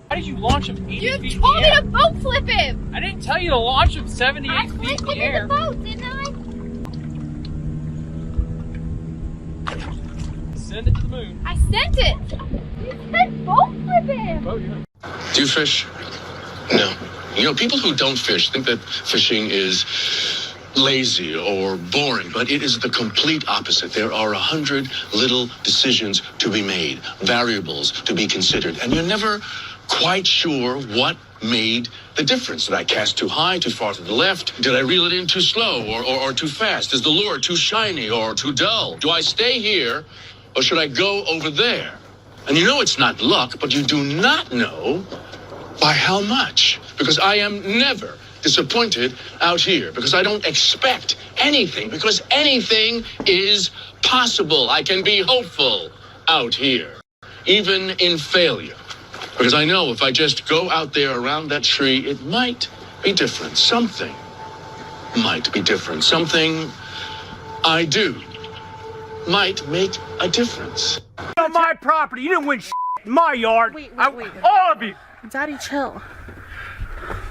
How did you launch him 80 feet in the air? You told me to boat flip him! I didn't tell you to launch him 78 feet in the air. I flipped him in the boat, didn't I? Send it to the moon. I sent it! You said boat flip him! Oh, yeah. Do you fish? No. You know, people who don't fish think that fishing is lazy or boring, but it is the complete opposite. There are 100 little decisions to be made, variables to be considered, and you're never quite sure what made the difference. Did I cast too high, too far to the left? Did I reel it in too slow or too fast? Is the lure too shiny or too dull? Do I stay here or should I go over there? And you know it's not luck, but you do not know by how much. Because I am never, disappointed out here because I don't expect anything, because anything is possible. I can be hopeful out here, even in failure. Because I know if I just go out there around that tree, it might be different. Something might be different. Something I do might make a difference. On my property, you didn't win shit in my yard. Wait. All of you. Daddy, chill.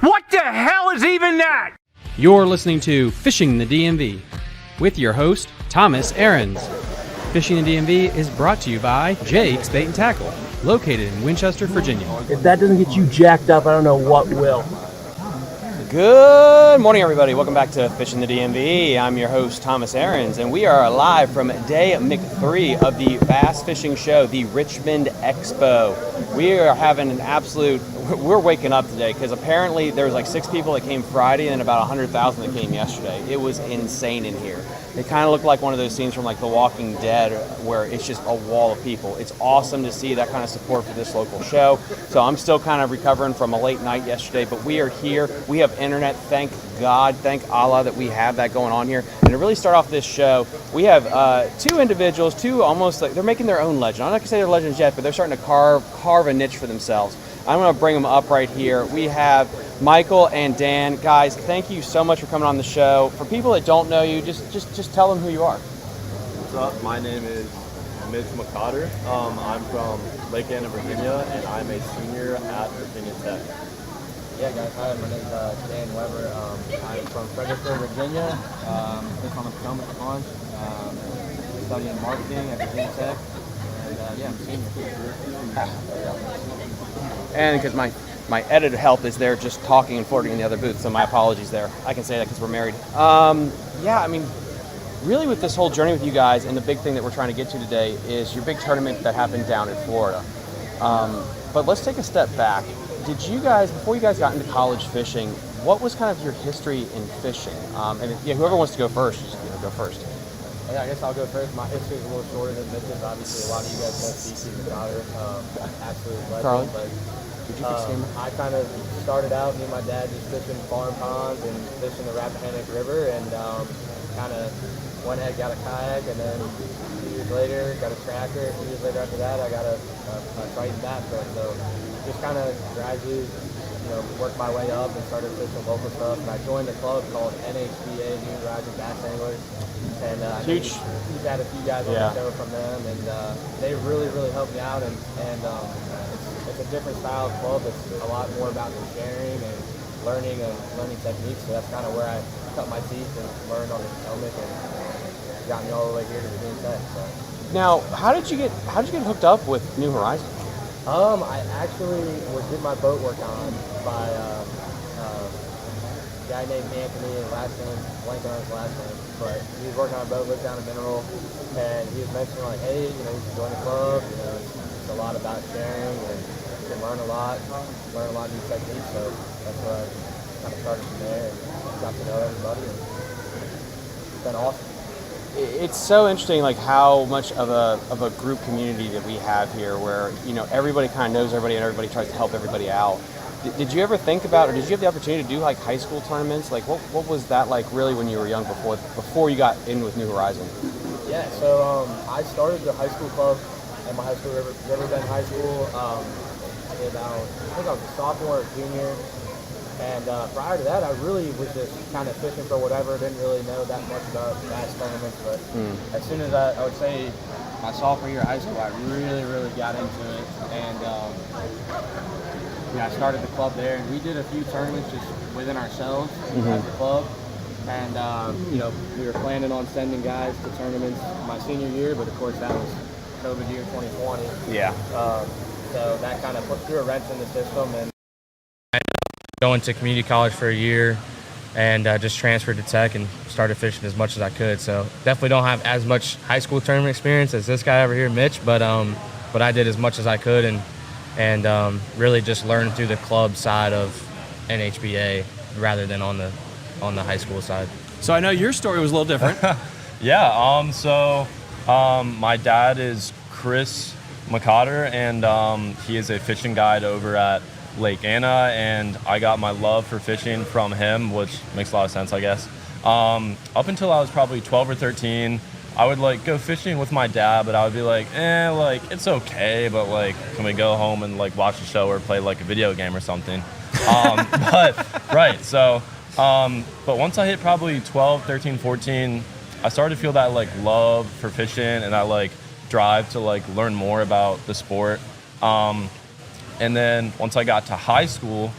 What the hell is even that? You're listening to Fishing the DMV with your host, Thomas Ahrens. Fishing the DMV is brought to you by Jake's Bait and Tackle, located in Winchester, Virginia. If that doesn't get you jacked up, I don't know what will. Good morning, everybody. Welcome back to Fishing the DMV. I'm your host, Thomas Ahrens, and we are live from day McThree of the Bass Fishing Show, the Richmond Expo. We are having an absolute, we're waking up today because apparently there was like 6 people that came Friday and about 100,000 that came yesterday. It was insane in here. It kind of looked like one of those scenes from like The Walking Dead where it's just a wall of people. It's awesome to see that kind of support for this local show. So I'm still kind of recovering from a late night yesterday, but we are here. We have internet. Thank God, thank Allah that we have that going on here. And to really start off this show, we have 2 individuals, 2 almost like they're making their own legend. I'm not gonna say they're legends yet, but they're starting to carve a niche for themselves. I'm gonna bring them up right here. We have Michael and Dan. Guys, thank you so much for coming on the show. For people that don't know you, just tell them who you are. What's up? My name is Biz Baits. I'm from Lake Anna, Virginia, and I'm a senior at Virginia Tech. Yeah, guys. Hi, my name is Dan Weber. I'm from Fredericksburg, Virginia. Just on the Potomac Launch. Studying marketing at Virginia Tech. And yeah, I'm a senior. And because my editor help is there just talking and flirting in the other booth, so my apologies there. I can say that because we're married. Yeah, I mean, really with this whole journey with you guys, and the big thing that we're trying to get to today is your big tournament that happened down in Florida. But let's take a step back. Did you guys, before you guys got into college fishing, what was kind of your history in fishing? And yeah, whoever wants to go first, just go first. Yeah, I guess I'll go first. My history is a little shorter than Mitch's. Obviously, a lot of you guys know Steve McDotter, absolute legend. Carly? But Did you fix him? I kind of started out, me and my dad just fishing farm ponds and fishing the Rappahannock River, and kind of went ahead, got a kayak, and then 2 years later got a tracker. 2 years later after that, I got a Triton bass boat. So just kind of gradually, worked my way up and started fishing local stuff. And I joined a club called NHBA, New Horizons Bass Anglers. And he's had a few guys on the show from them, and they really helped me out. And it's a different style of club. It's a lot more about the sharing and learning techniques. So that's kind of where I cut my teeth and learned on the Potomac, and got me all the way here to Virginia Tech. So. Now, how did you get hooked up with New Horizons? I actually did my boat work on by a guy named Anthony, and last name, blank on his last name, but he was working on a boat, lived down in Mineral, and he was mentioning like, hey, you should join the club, it's a lot about sharing, and you can learn a lot of new techniques, so that's where I kind of started from there, and got to know everybody, and it's been awesome. It's so interesting, like how much of a group community that we have here, where everybody kind of knows everybody and everybody tries to help everybody out. Did you ever think about, or did you have the opportunity to do like high school tournaments? Like what was that like really when you were young before you got in with New Horizons? Yeah, so I started the high school club at my high school, Riverbend High School. I think I was a sophomore or junior. And prior to that, I really was just kind of fishing for whatever. Didn't really know that much about bass tournaments. But as soon as I would say my sophomore year of high school, I really got into it. And I started the club there. And we did a few tournaments just within ourselves as a club. And, we were planning on sending guys to tournaments my senior year. But, of course, that was COVID year 2020. Yeah. So that kind of threw a wrench in the system. And going to community college for a year and just transferred to Tech and started fishing as much as I could. So definitely don't have as much high school tournament experience as this guy over here, Mitch, but I did as much as I could and really just learned through the club side of NHBA rather than on the high school side. So I know your story was a little different. Yeah, my dad is Chris McCotter, and he is a fishing guide over at Lake Anna, and I got my love for fishing from him, which makes a lot of sense, I guess. Up until I was probably 12 or 13, I would like go fishing with my dad, but I would be like, like it's okay, but like, can we go home and like watch a show or play like a video game or something? But once I hit probably 12, 13, 14, I started to feel that like love for fishing and that like drive to like learn more about the sport. And then once I got to high school,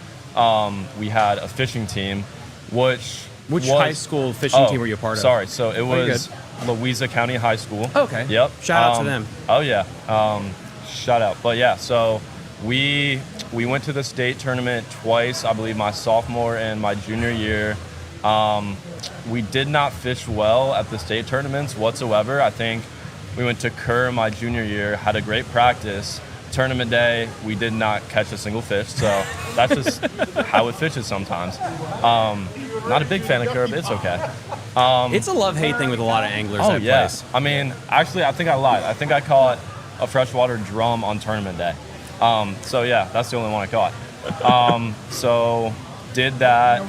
we had a fishing team, which high school fishing team were you a part of? Sorry, so it was Louisa County High School. Okay. Yep. Shout out to them. Oh yeah. Shout out. But yeah, so we went to the state tournament twice, I believe my sophomore and my junior year. We did not fish well at the state tournaments whatsoever. I think we went to Kerr my junior year, had a great practice. Tournament day, we did not catch a single fish, so that's just how it fishes sometimes. Not a big fan of Kerr, but it's okay. It's a love-hate thing with a lot of anglers at place. I mean, actually, I think I lied. I think I caught a freshwater drum on tournament day. So yeah, that's the only one I caught. So did that,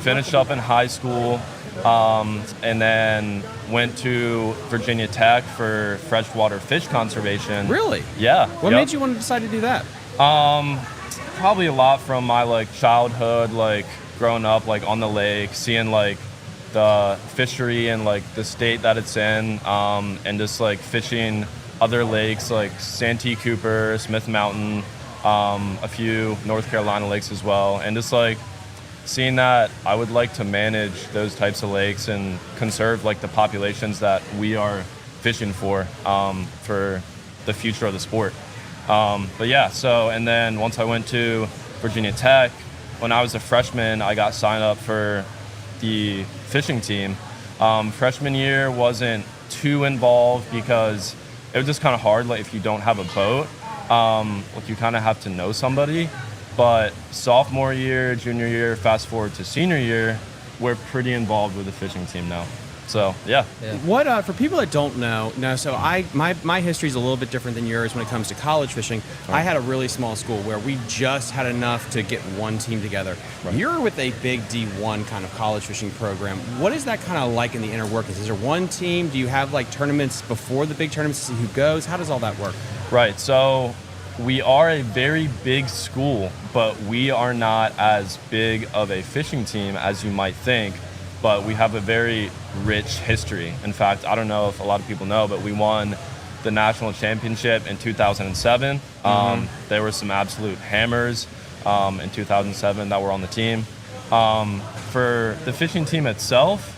finished up in high school, and then went to Virginia Tech for freshwater fish conservation. Really? Yeah. What made you want to decide to do that? Probably a lot from my like childhood, like growing up like on the lake, seeing like the fishery and like the state that it's in, and just like fishing other lakes like Santee Cooper, Smith Mountain, a few North Carolina lakes as well, and just like seeing that I would like to manage those types of lakes and conserve like the populations that we are fishing for the future of the sport. But yeah, so, and then once I went to Virginia Tech, when I was a freshman, I got signed up for the fishing team. Freshman year wasn't too involved because it was just kind of hard, like if you don't have a boat, like you kind of have to know somebody. But sophomore year, junior year, fast forward to senior year, we're pretty involved with the fishing team now. So yeah. What for people that don't know? No, so my history is a little bit different than yours when it comes to college fishing. I had a really small school where we just had enough to get one team together. Right. You're with a big D1 kind of college fishing program. What is that kind of like in the inner workings? Is there one team? Do you have like tournaments before the big tournaments to see who goes? How does all that work? Right. So we are a very big school, but we are not as big of a fishing team as you might think. But we have a very rich history. In fact, I don't know if a lot of people know, but we won the national championship in 2007. There were some absolute hammers in 2007 that were on the team. For the fishing team itself,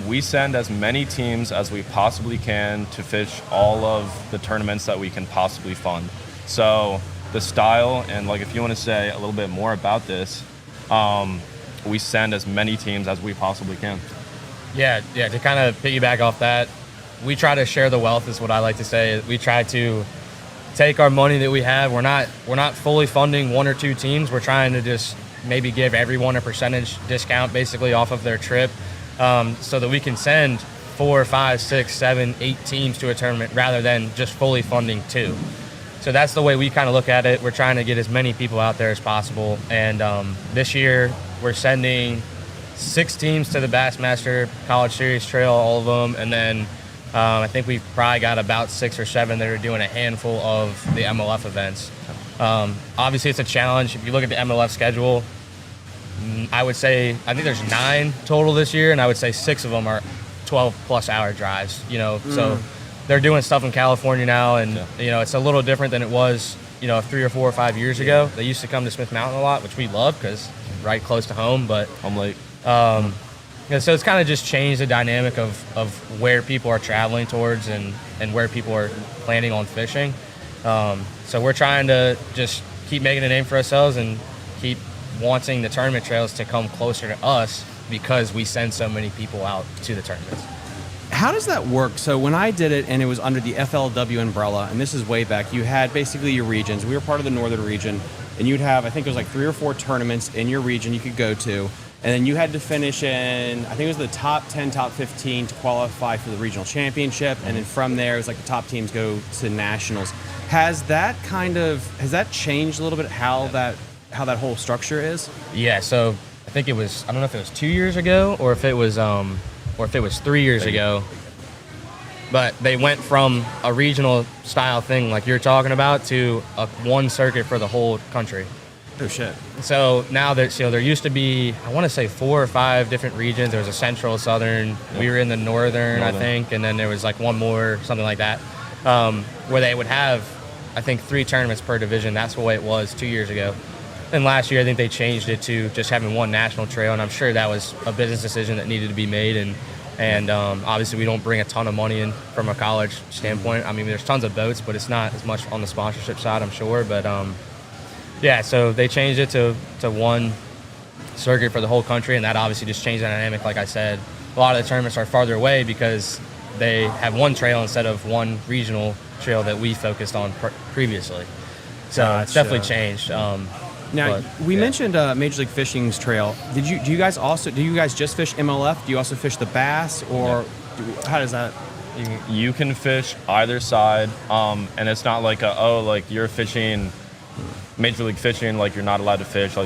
we send as many teams as we possibly can to fish all of the tournaments that we can possibly fund. So the style, and like if you want to say a little bit more about this, we send as many teams as we possibly can. Yeah, to kind of piggyback off that, we try to share the wealth is what I like to say. We try to take our money that we have. We're not fully funding one or two teams. We're trying to just maybe give everyone a percentage discount basically off of their trip, so that we can send 4, 5, 6, 7, 8 teams to a tournament rather than just fully funding 2. So that's the way we kind of look at it. We're trying to get as many people out there as possible. And this year we're sending 6 teams to the Bassmaster College Series Trail, all of them. And then I think we've probably got about 6 or 7 that are doing a handful of the MLF events. Obviously it's a challenge. If you look at the MLF schedule, I think there's 9 total this year, and I would say 6 of them are 12+ hour drives, so they're doing stuff in California now, and it's a little different than it was 3 or 4 or 5 years ago. They used to come to Smith Mountain a lot, which we love because right close to home, but I'm late. So it's kind of just changed the dynamic of where people are traveling towards and where people are planning on fishing. So we're trying to just keep making a name for ourselves and keep wanting the tournament trails to come closer to us because we send so many people out to the tournaments. How does that work? So when I did it, and it was under the FLW umbrella, and this is way back, you had basically your regions. We were part of the northern region, and you'd have, I think it was like 3 or 4 tournaments in your region you could go to, and then you had to finish in, I think it was the top 10, top 15 to qualify for the regional championship, and then from there, it was like the top teams go to nationals. Has that changed a little bit, how that how that whole structure is? Yeah, so I think it was, I don't know if it was 2 years ago or if it was 3 years ago. But they went from a regional style thing like you're talking about to a one circuit for the whole country. Oh shit. So now that, there used to be, I want to say 4 or 5 different regions. There was a central, southern, we were in the northern, I think, and then there was like one more, something like that, where they would have, I think, 3 tournaments per division. That's the way it was 2 years ago. And last year, I think they changed it to just having one national trail, and I'm sure that was a business decision that needed to be made. And obviously, we don't bring a ton of money in from a college standpoint. I mean, there's tons of boats, but it's not as much on the sponsorship side, I'm sure. But yeah, so they changed it to one circuit for the whole country, and that obviously just changed the dynamic. Like I said, a lot of the tournaments are farther away because they have one trail instead of one regional trail that we focused on previously. So it's definitely changed. Now, we mentioned Major League Fishing's trail. Do you guys just fish MLF? Do you also fish the bass, or how does that? You can fish either side, and it's not like you're fishing Major League Fishing, like you're not allowed to fish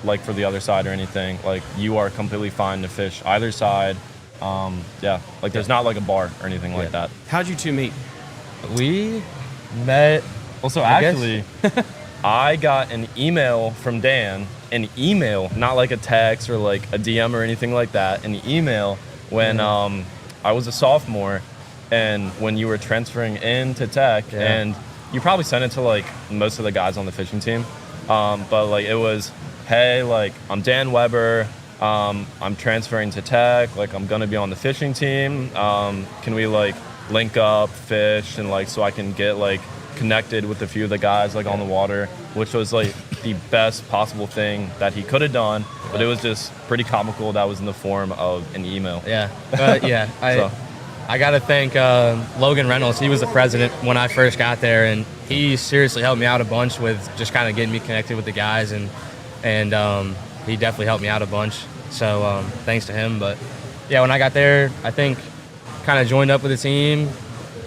like for the other side or anything. Like you are completely fine to fish either side. There's not like a bar or anything like that. How'd you two meet? We met. Also, actually, I got an email from Dan, not like a text or like a DM or anything like that, an email when I was a sophomore and when you were transferring into Tech, and you probably sent it to like most of the guys on the fishing team, but like it was, hey, like I'm Dan Weber, I'm transferring to Tech, like I'm gonna be on the fishing team, can we like link up, fish, and like so I can get like connected with a few of the guys like on the water, which was like the best possible thing that he could have done, but it was just pretty comical that was in the form of an email. I gotta thank Logan Reynolds. He was the president when I first got there, and he seriously helped me out a bunch with just kind of getting me connected with the guys, and he definitely helped me out a bunch, so thanks to him. But yeah, when I got there, I think kind of joined up with the team,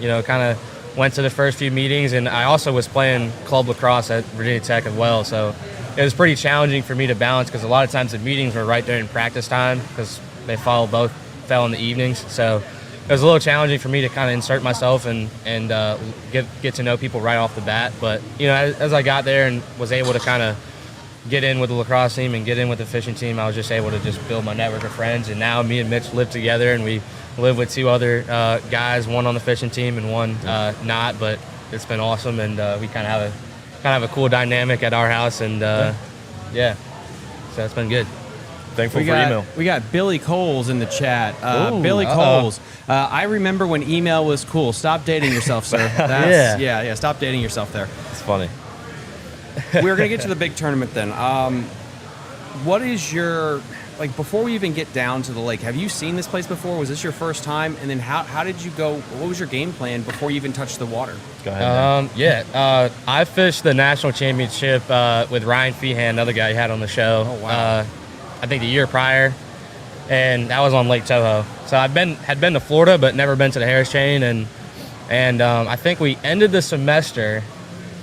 kind of went to the first few meetings, and I also was playing club lacrosse at Virginia Tech as well, so it was pretty challenging for me to balance because a lot of times the meetings were right during practice time because they fell in the evenings, so it was a little challenging for me to kind of insert myself and get to know people right off the bat. But as I got there and was able to kind of get in with the lacrosse team and get in with the fishing team, I was just able to just build my network of friends, and now me and Mitch live together, and we live with 2 other guys, one on the fishing team and one not, but it's been awesome, and we kind of have a cool dynamic at our house, and so it's been good. Thankful for email. We got Billy Coles in the chat. Billy Coles. I remember when email was cool. Stop dating yourself, sir. Stop dating yourself there. It's funny. We're going to get to the big tournament then. What is your, before we even get down to the lake, have you seen this place before? Was this your first time? And then how did you go, what was your game plan before you even touched the water? Go ahead. I fished the national championship with Ryan Feehan, another guy you had on the show. Oh, wow. I think the year prior, and that was on Lake Toho. So had been to Florida, but never been to the Harris Chain, and I think we ended the semester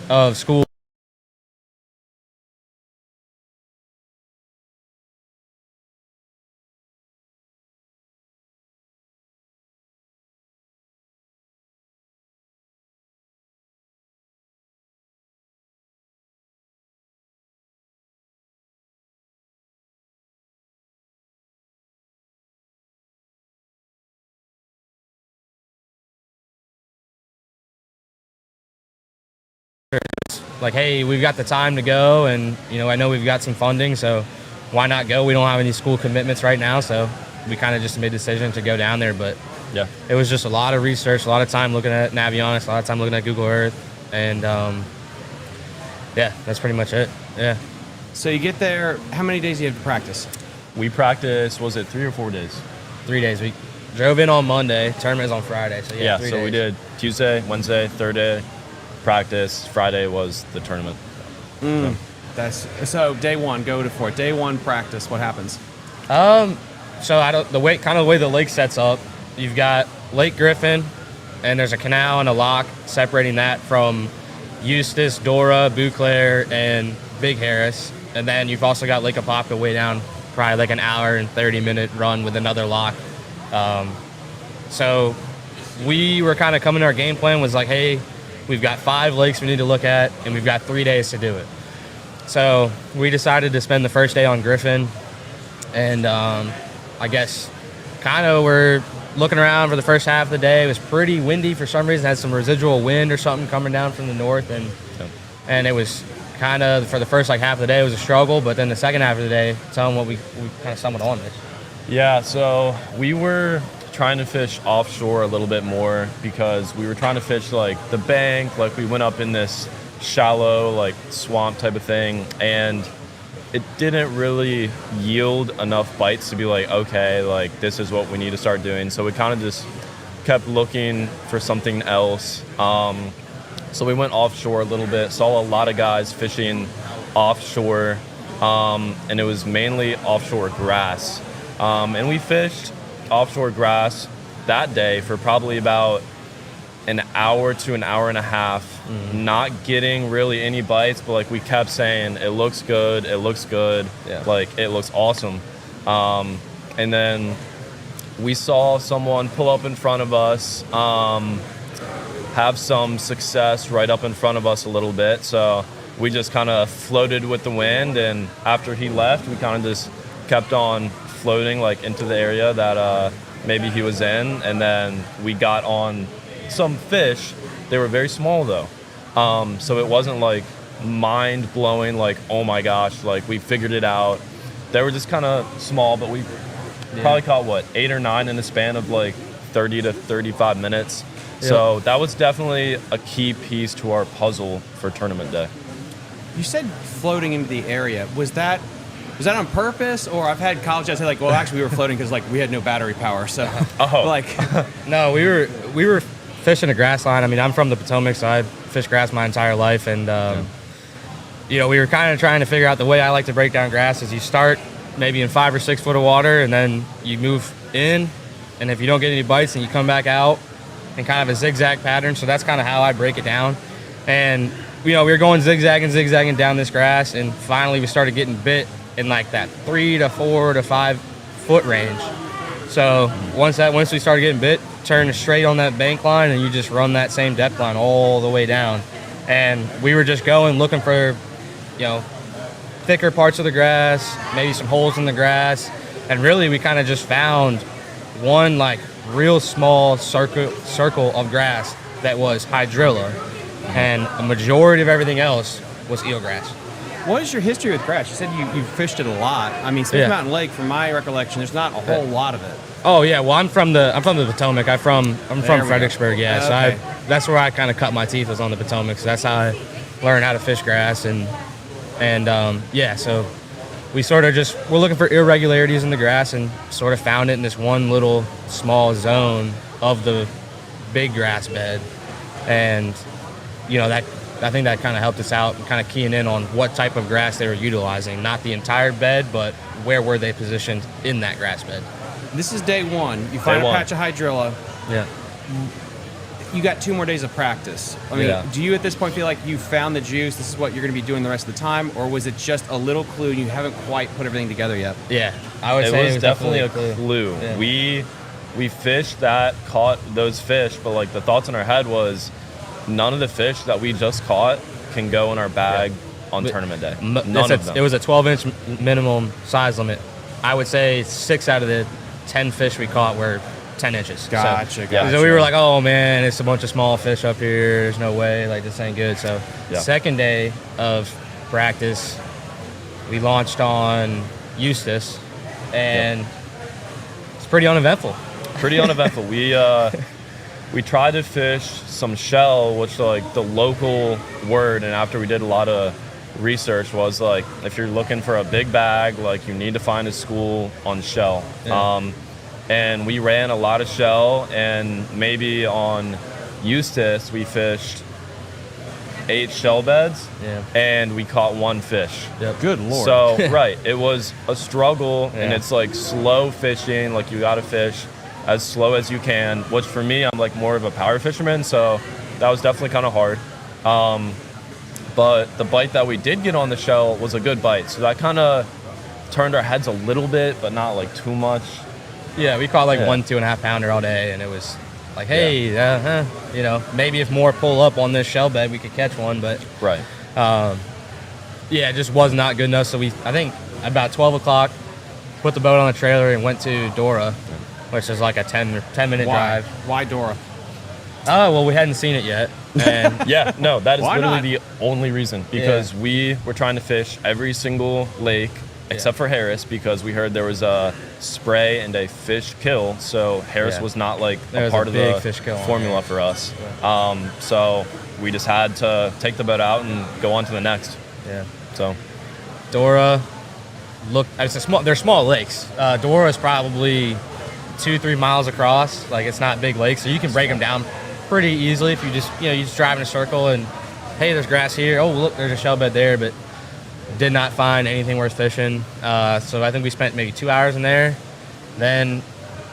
of school. Like, hey, we've got the time to go, and I know we've got some funding, so why not go? We don't have any school commitments right now, so we kind of just made the decision to go down there. But it was just a lot of research, a lot of time looking at Navionics, a lot of time looking at Google Earth, and that's pretty much it. Yeah. So you get there, how many days do you have to practice? We practiced, was it 3 or 4 days? 3 days. We drove in on Monday, tournament is on Friday, so 3 days. We did Tuesday, Wednesday, third day practice, Friday was the tournament. So day one, go to Fort. Day one practice, what happens? So the way the lake sets up, you've got Lake Griffin, and there's a canal and a lock separating that from Eustis, Dora, Bouclair, and Big Harris. And then you've also got Lake Apopka way down, probably like an hour and 30-minute run with another lock. So we were kind of coming to our game plan was like, hey, we've got 5 lakes we need to look at, and we've got 3 days to do it. So we decided to spend the first day on Griffin, and I guess kind of we're looking around for the first half of the day. It was pretty windy for some reason, had some residual wind or something coming down from the north, and it was kind of, for the first like half of the day, it was a struggle, but then the second half of the day, tell them what we kind of stumbled on this. Yeah, so we were trying to fish offshore a little bit more because we were trying to fish like the bank, like we went up in this shallow like swamp type of thing, and it didn't really yield enough bites to be like, okay, like this is what we need to start doing. So we kind of just kept looking for something else. So we went offshore a little bit, saw a lot of guys fishing offshore, and it was mainly offshore grass. And we fished offshore grass that day for probably about an hour to an hour and a half, not getting really any bites, but like we kept saying, it looks good, like it looks awesome. And then we saw someone pull up in front of us, have some success right up in front of us a little bit. So we just kind of floated with the wind, and after he left, we kind of just kept on floating like into the area that maybe he was in, and then we got on some fish. They were very small though, so it wasn't like mind-blowing like, oh my gosh, like we figured it out. They were just kind of small, but we probably caught 8 or 9 in a span of like 30 to 35 minutes. So that was definitely a key piece to our puzzle for tournament day. You said floating into the area. Was that on purpose, or I've had college guys say like, well, actually we were floating because like we had no battery power. So No, we were fishing a grass line. I mean, I'm from the Potomac, so I've fished grass my entire life, and we were kind of trying to figure out the way I like to break down grass is you start maybe in 5 or 6 foot of water, and then you move in, and if you don't get any bites, then you come back out in kind of a zigzag pattern. So that's kind of how I break it down. And we were going zigzagging down this grass, and finally we started getting bit in like that 3 to 4 to 5 foot range. So once we started getting bit, turn straight on that bank line, and you just run that same depth line all the way down. And we were just going looking for, thicker parts of the grass, maybe some holes in the grass, and really we kind of just found one like real small circle of grass that was hydrilla, and a majority of everything else was eelgrass. What is your history with grass? You said you fished it a lot. I mean, Smith Mountain Lake, from my recollection, there's not a whole lot of it. Oh yeah, well I'm from the Potomac. I'm from Fredericksburg. Yeah, okay. So that's where I kind of cut my teeth, was on the Potomac. So that's how I learned how to fish grass, and so we sort of just were looking for irregularities in the grass and sort of found it in this one little small zone of the big grass bed, and that. I think that kind of helped us out, kind of keying in on what type of grass they were utilizing, not the entire bed, but where were they positioned in that grass bed. This is day 1. You find a patch of hydrilla. Yeah. You got 2 more days of practice. I mean, do you at this point feel like you found the juice, this is what you're going to be doing the rest of the time, or was it just a little clue and you haven't quite put everything together yet? Yeah, I would say it was definitely a clue. Yeah. We fished that, caught those fish, but like the thoughts in our head was, none of the fish that we just caught can go in our bag on tournament day. None of them. It was a 12-inch minimum size limit. I would say 6 out of the 10 fish we caught were 10 inches. Gotcha. So we were like, oh man, it's a bunch of small fish up here. There's no way, like this ain't good. So second day of practice, we launched on Eustis, and it's pretty uneventful. We tried to fish some shell, which like the local word, and after we did a lot of research, was like, if you're looking for a big bag, like you need to find a school on shell. And we ran a lot of shell, and maybe on Eustis we fished 8 shell beds, and we caught 1 fish. Good Lord. So it was a struggle, and it's like slow fishing, like you gotta fish as slow as you can, which for me, I'm like more of a power fisherman, so that was definitely kind of hard. but the bite that we did get on the shell was a good bite. So that kind of turned our heads a little bit, but not like too much. Yeah, we caught like 1 2.5 pounder all day, and it was like, hey, you know, maybe if more pull up on this shell bed, we could catch one, but Right. yeah, it just was not good enough. So I think about 12 o'clock, put the boat on the trailer and went to Dora, which is like a 10-minute drive. Why Dora? Oh, well, we hadn't seen it yet. And Yeah, no, that is Why literally not? the only reason, because we were trying to fish every single lake except for Harris, because we heard there was a spray and a fish kill, so Harris was not like There a was part a of big the fish kill on formula for us. So we just had to take the boat out and go on to the next. yeah. So Dora, they're small lakes. Dora is probably 2-3 miles across. Like, it's not big lakes, so you can break them down pretty easily if you just drive in a circle and, hey, there's grass here. Oh, look, there's a shell bed there, but did not find anything worth fishing. So I think we spent maybe 2 hours in there. Then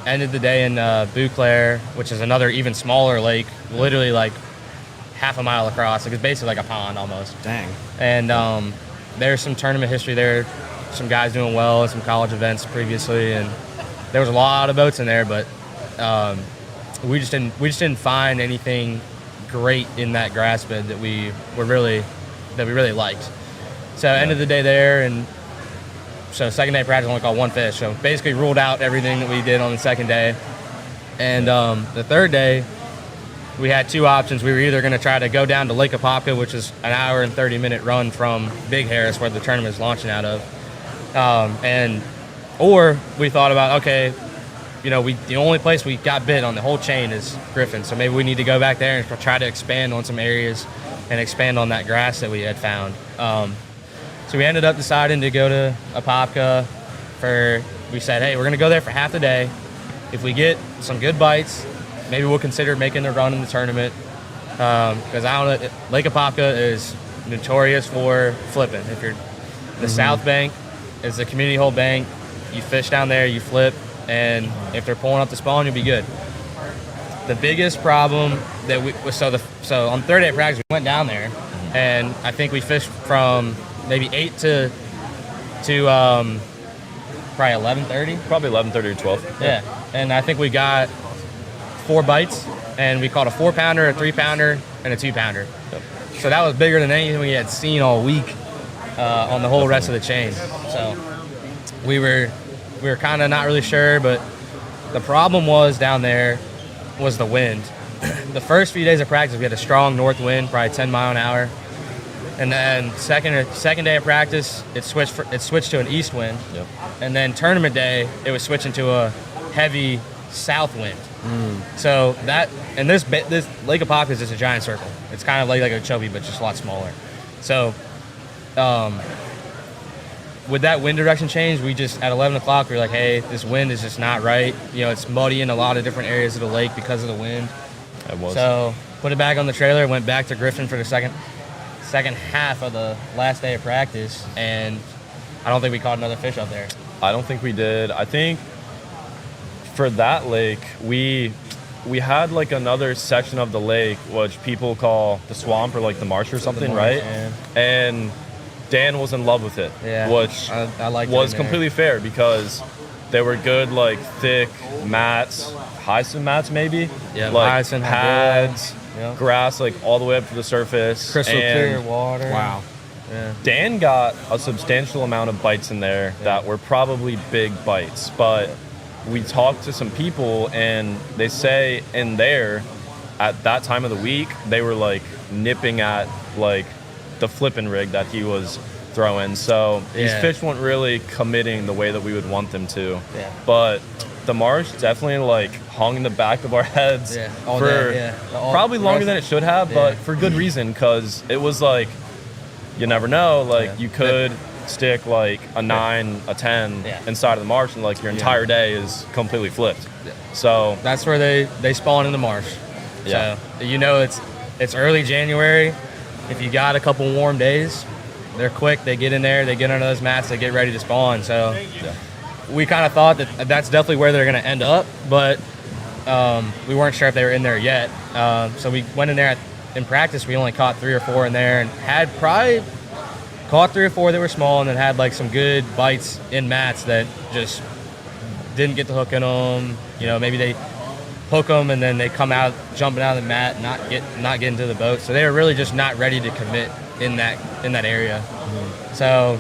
ended the day in Beauclair, which is another even smaller lake, literally like half a mile across. Like, it's basically like a pond almost. Dang. And there's some tournament history there, some guys doing well at some college events previously, and there was a lot of boats in there, but we just didn't find anything great in that grass bed that we really liked. So end of the day there, and so second day practice only caught one fish. So basically ruled out everything that we did on the second day. And the third day, we had two options. We were either going to try to go down to Lake Apopka, which is an hour and 30-minute run from Big Harris, where the tournament is launching out of, or we thought about, okay, you know, the only place we got bit on the whole chain is Griffin, so maybe we need to go back there and try to expand on some areas and expand on that grass that we had found. So we ended up deciding to go to Apopka we said, hey, we're going to go there for half the day. If we get some good bites, maybe we'll consider making a run in the tournament. Because I don't know, Lake Apopka is notorious for flipping. If you're the South Bank, is the community hole bank. You fish down there, you flip, and if they're pulling up the spawn, you'll be good. The biggest problem that so on third day of practice, we went down there, and I think we fished from maybe 8 to probably 11:30. probably 11:30 or 12. Yeah, and I think we got 4 bites, and we caught a 4-pounder, a 3-pounder, and a 2-pounder. Yep. So that was bigger than anything we had seen all week on the whole rest of the chain. So we were kind of not really sure, but the problem was down there was the wind. The first few days of practice, we had a strong north wind, probably 10 mile an hour. And then second day of practice, it switched to an east wind. Yep. And then tournament day, it was switching to a heavy south wind. So this Lake Apopka is just a giant circle. It's kind of like a Okeechobee, but just a lot smaller. So with that wind direction change, we just at 11 o'clock we were like, hey, this wind is just not right. You know, it's muddy in a lot of different areas of the lake because of the wind. It was. So put it back on the trailer, went back to Griffin for the second half of the last day of practice, and I don't think we caught another fish up there. I don't think we did. I think for that lake, we had like another section of the lake which people call the swamp or like the marsh or something, right? Yeah. And Dan was in love with it, which I liked was it in there. completely fair because they were good, like thick mats, hyacinth mats maybe, Yeah, like hyacinth, pads, yeah. grass like all the way up to the surface, Crystal and clear water. Wow. Yeah. Dan got a substantial amount of bites in there that were probably big bites, but we talked to some people and they say in there at that time of the week, they were like nipping at like the flipping rig that he was throwing. So these fish weren't really committing the way that we would want them to. Yeah. But the marsh definitely like hung in the back of our heads for probably longer than it should have, but for good reason, because it was like, you never know, like you could stick like a 9, a 10 inside of the marsh and like your entire day is completely flipped. So that's where they spawn in the marsh. So you know it's early January. If you got a couple warm days, they're quick, they get in there, they get under those mats, they get ready to spawn. So we kind of thought that that's definitely where they're going to end up, but we weren't sure if they were in there yet. So we went in there in practice we only caught 3 or 4 in there, and had probably caught 3 or 4 that were small, and then had like some good bites in mats that just didn't get the hook in them. You know, maybe they hook them and then they come out jumping out of the mat, not get into the boat. So they were really just not ready to commit in that area. So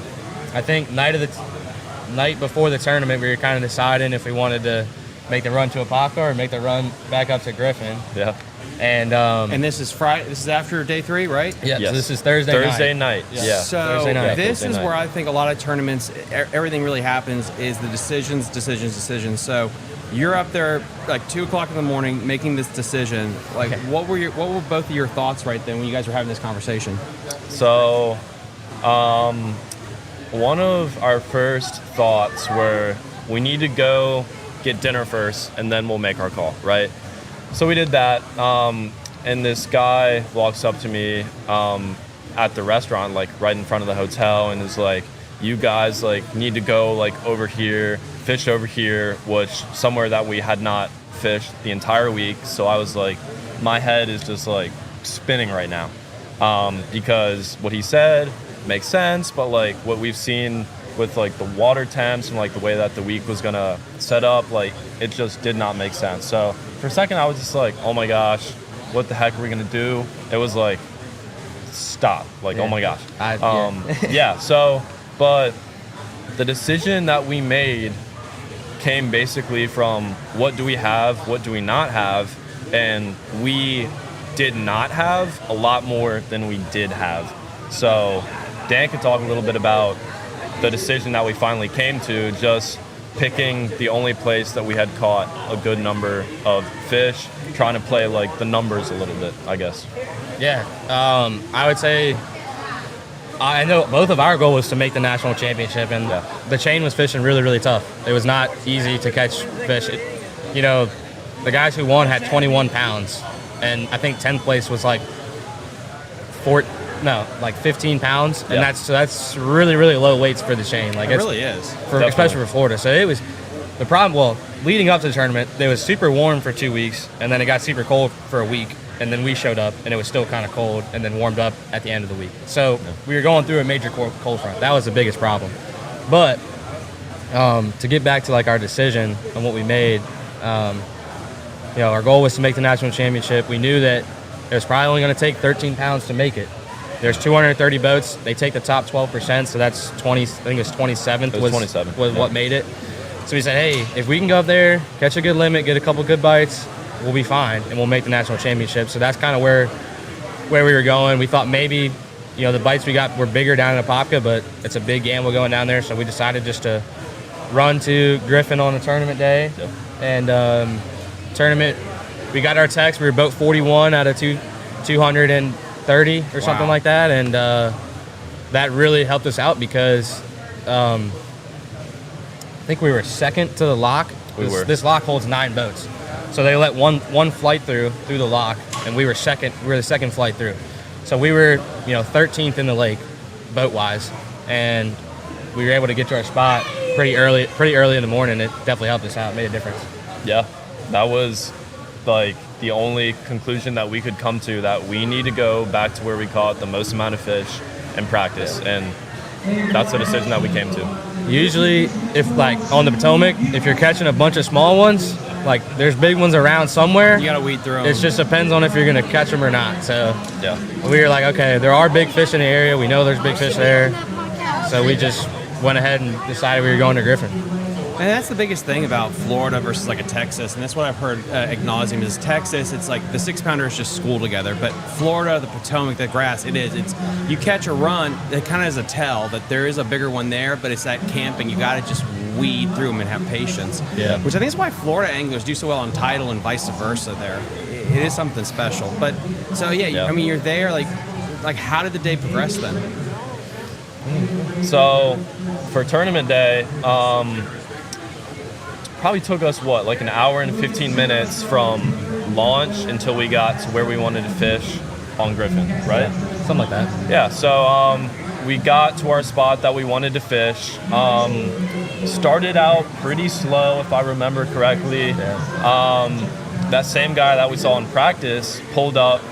I think night before the tournament, we were kind of deciding if we wanted to make the run to Apopka or make the run back up to Griffin. Yeah. And this is Friday. This is after day 3, right? Yeah. Yes. So this is Thursday night. Yeah. So Thursday night. This Thursday is night. where I think a lot of tournaments, everything really happens is the decisions. So you're up there like 2 o'clock in the morning making this decision. Like, what were both of your thoughts right then when you guys were having this conversation? So, one of our first thoughts were we need to go get dinner first and then we'll make our call, right? So we did that, and this guy walks up to me at the restaurant, like right in front of the hotel, and is like, you guys like need to go like over here, fish over here, which somewhere that we had not fished the entire week. So I was like, my head is just like spinning right now, because what he said makes sense, but like what we've seen with like the water temps and like the way that the week was gonna set up, like it just did not make sense. So for a second I was just like, oh my gosh, what the heck are we gonna do? It was like, stop, like, oh my gosh. Yeah, so, but the decision that we made came basically from what do we have, what do we not have, and we did not have a lot more than we did have. So Dan could talk a little bit about the decision that we finally came to, just picking the only place that we had caught a good number of fish, trying to play like the numbers a little bit, I guess. Yeah, I would say I know both of our goal was to make the national championship, and the chain was fishing really, really tough. It was not easy to catch fish. You know, the guys who won had 21 pounds, and I think 10th place was like 15 pounds, and that's really, really low weights for the chain. Like it really is, especially for Florida. So it was the problem. Well, leading up to the tournament, it was super warm for 2 weeks, and then it got super cold for a week, and then we showed up, and it was still kind of cold, and then warmed up at the end of the week. So we were going through a major cold front. That was the biggest problem. But to get back to like our decision and what we made, you know, our goal was to make the national championship. We knew that it was probably only going to take 13 pounds to make it. There's 230 boats. They take the top 12%, so that's 20. I think it was 27th. It was 27. Was what made it. So we said, hey, if we can go up there, catch a good limit, get a couple good bites, we'll be fine, and we'll make the national championship. So that's kind of where we were going. We thought maybe, you know, the bites we got were bigger down in Apopka, but it's a big gamble going down there. So we decided just to run to Griffin on the tournament day. Yep. And tournament, we got our text. We were boat 41 out of 230 or something like that, and that really helped us out because I think we were second to the lock. This lock holds 9 boats, so they let one flight through the lock, and we were second. We were the second flight through, so we were 13th in the lake, boat wise, and we were able to get to our spot pretty early in the morning. It definitely helped us out. It made a difference. Yeah, that was like the only conclusion that we could come to, that we need to go back to where we caught the most amount of fish and practice, and that's the decision that we came to. Usually, if like on the Potomac, if you're catching a bunch of small ones, like there's big ones around somewhere, you gotta weed through them. It just depends on if you're gonna catch them or not. So yeah, we were like, okay, there are big fish in the area. We know there's big fish there, so we just went ahead and decided we were going to Griffin. And that's the biggest thing about Florida versus like a Texas, and that's what I've heard acknowledging is Texas. It's like the 6-pounder is just school together, but Florida, the Potomac, the grass, it's you catch a run, it kind of is a tell that there is a bigger one there, but it's that camping. You got to just weed through them and have patience. Yeah. Which I think is why Florida anglers do so well on tidal and vice versa. There, it is something special. But so yeah. I mean, you're there. Like how did the day progress then? So for tournament day, probably took us like an hour and 15 minutes from launch until we got to where we wanted to fish on Griffin, right? Something like that. Yeah, so we got to our spot that we wanted to fish. Started out pretty slow, if I remember correctly. That same guy that we saw in practice pulled up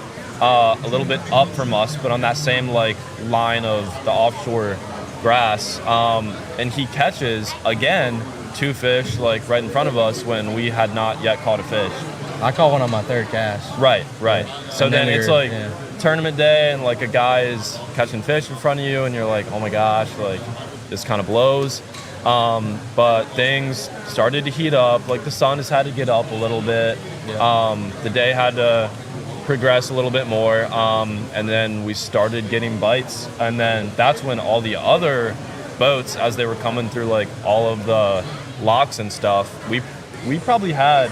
a little bit up from us, but on that same like line of the offshore grass. And he catches again 2 fish like right in front of us when we had not yet caught a fish. I caught one on my 3rd cast. Right. So And then then it's you're- like yeah. tournament day, and like a guy is catching fish in front of you, and you're like, oh my gosh, like this kind of blows. But things started to heat up. Like the sun has had to get up a little bit. The day had to progress a little bit more, and then we started getting bites, and then that's when all the other boats, as they were coming through like all of the locks and stuff, we probably had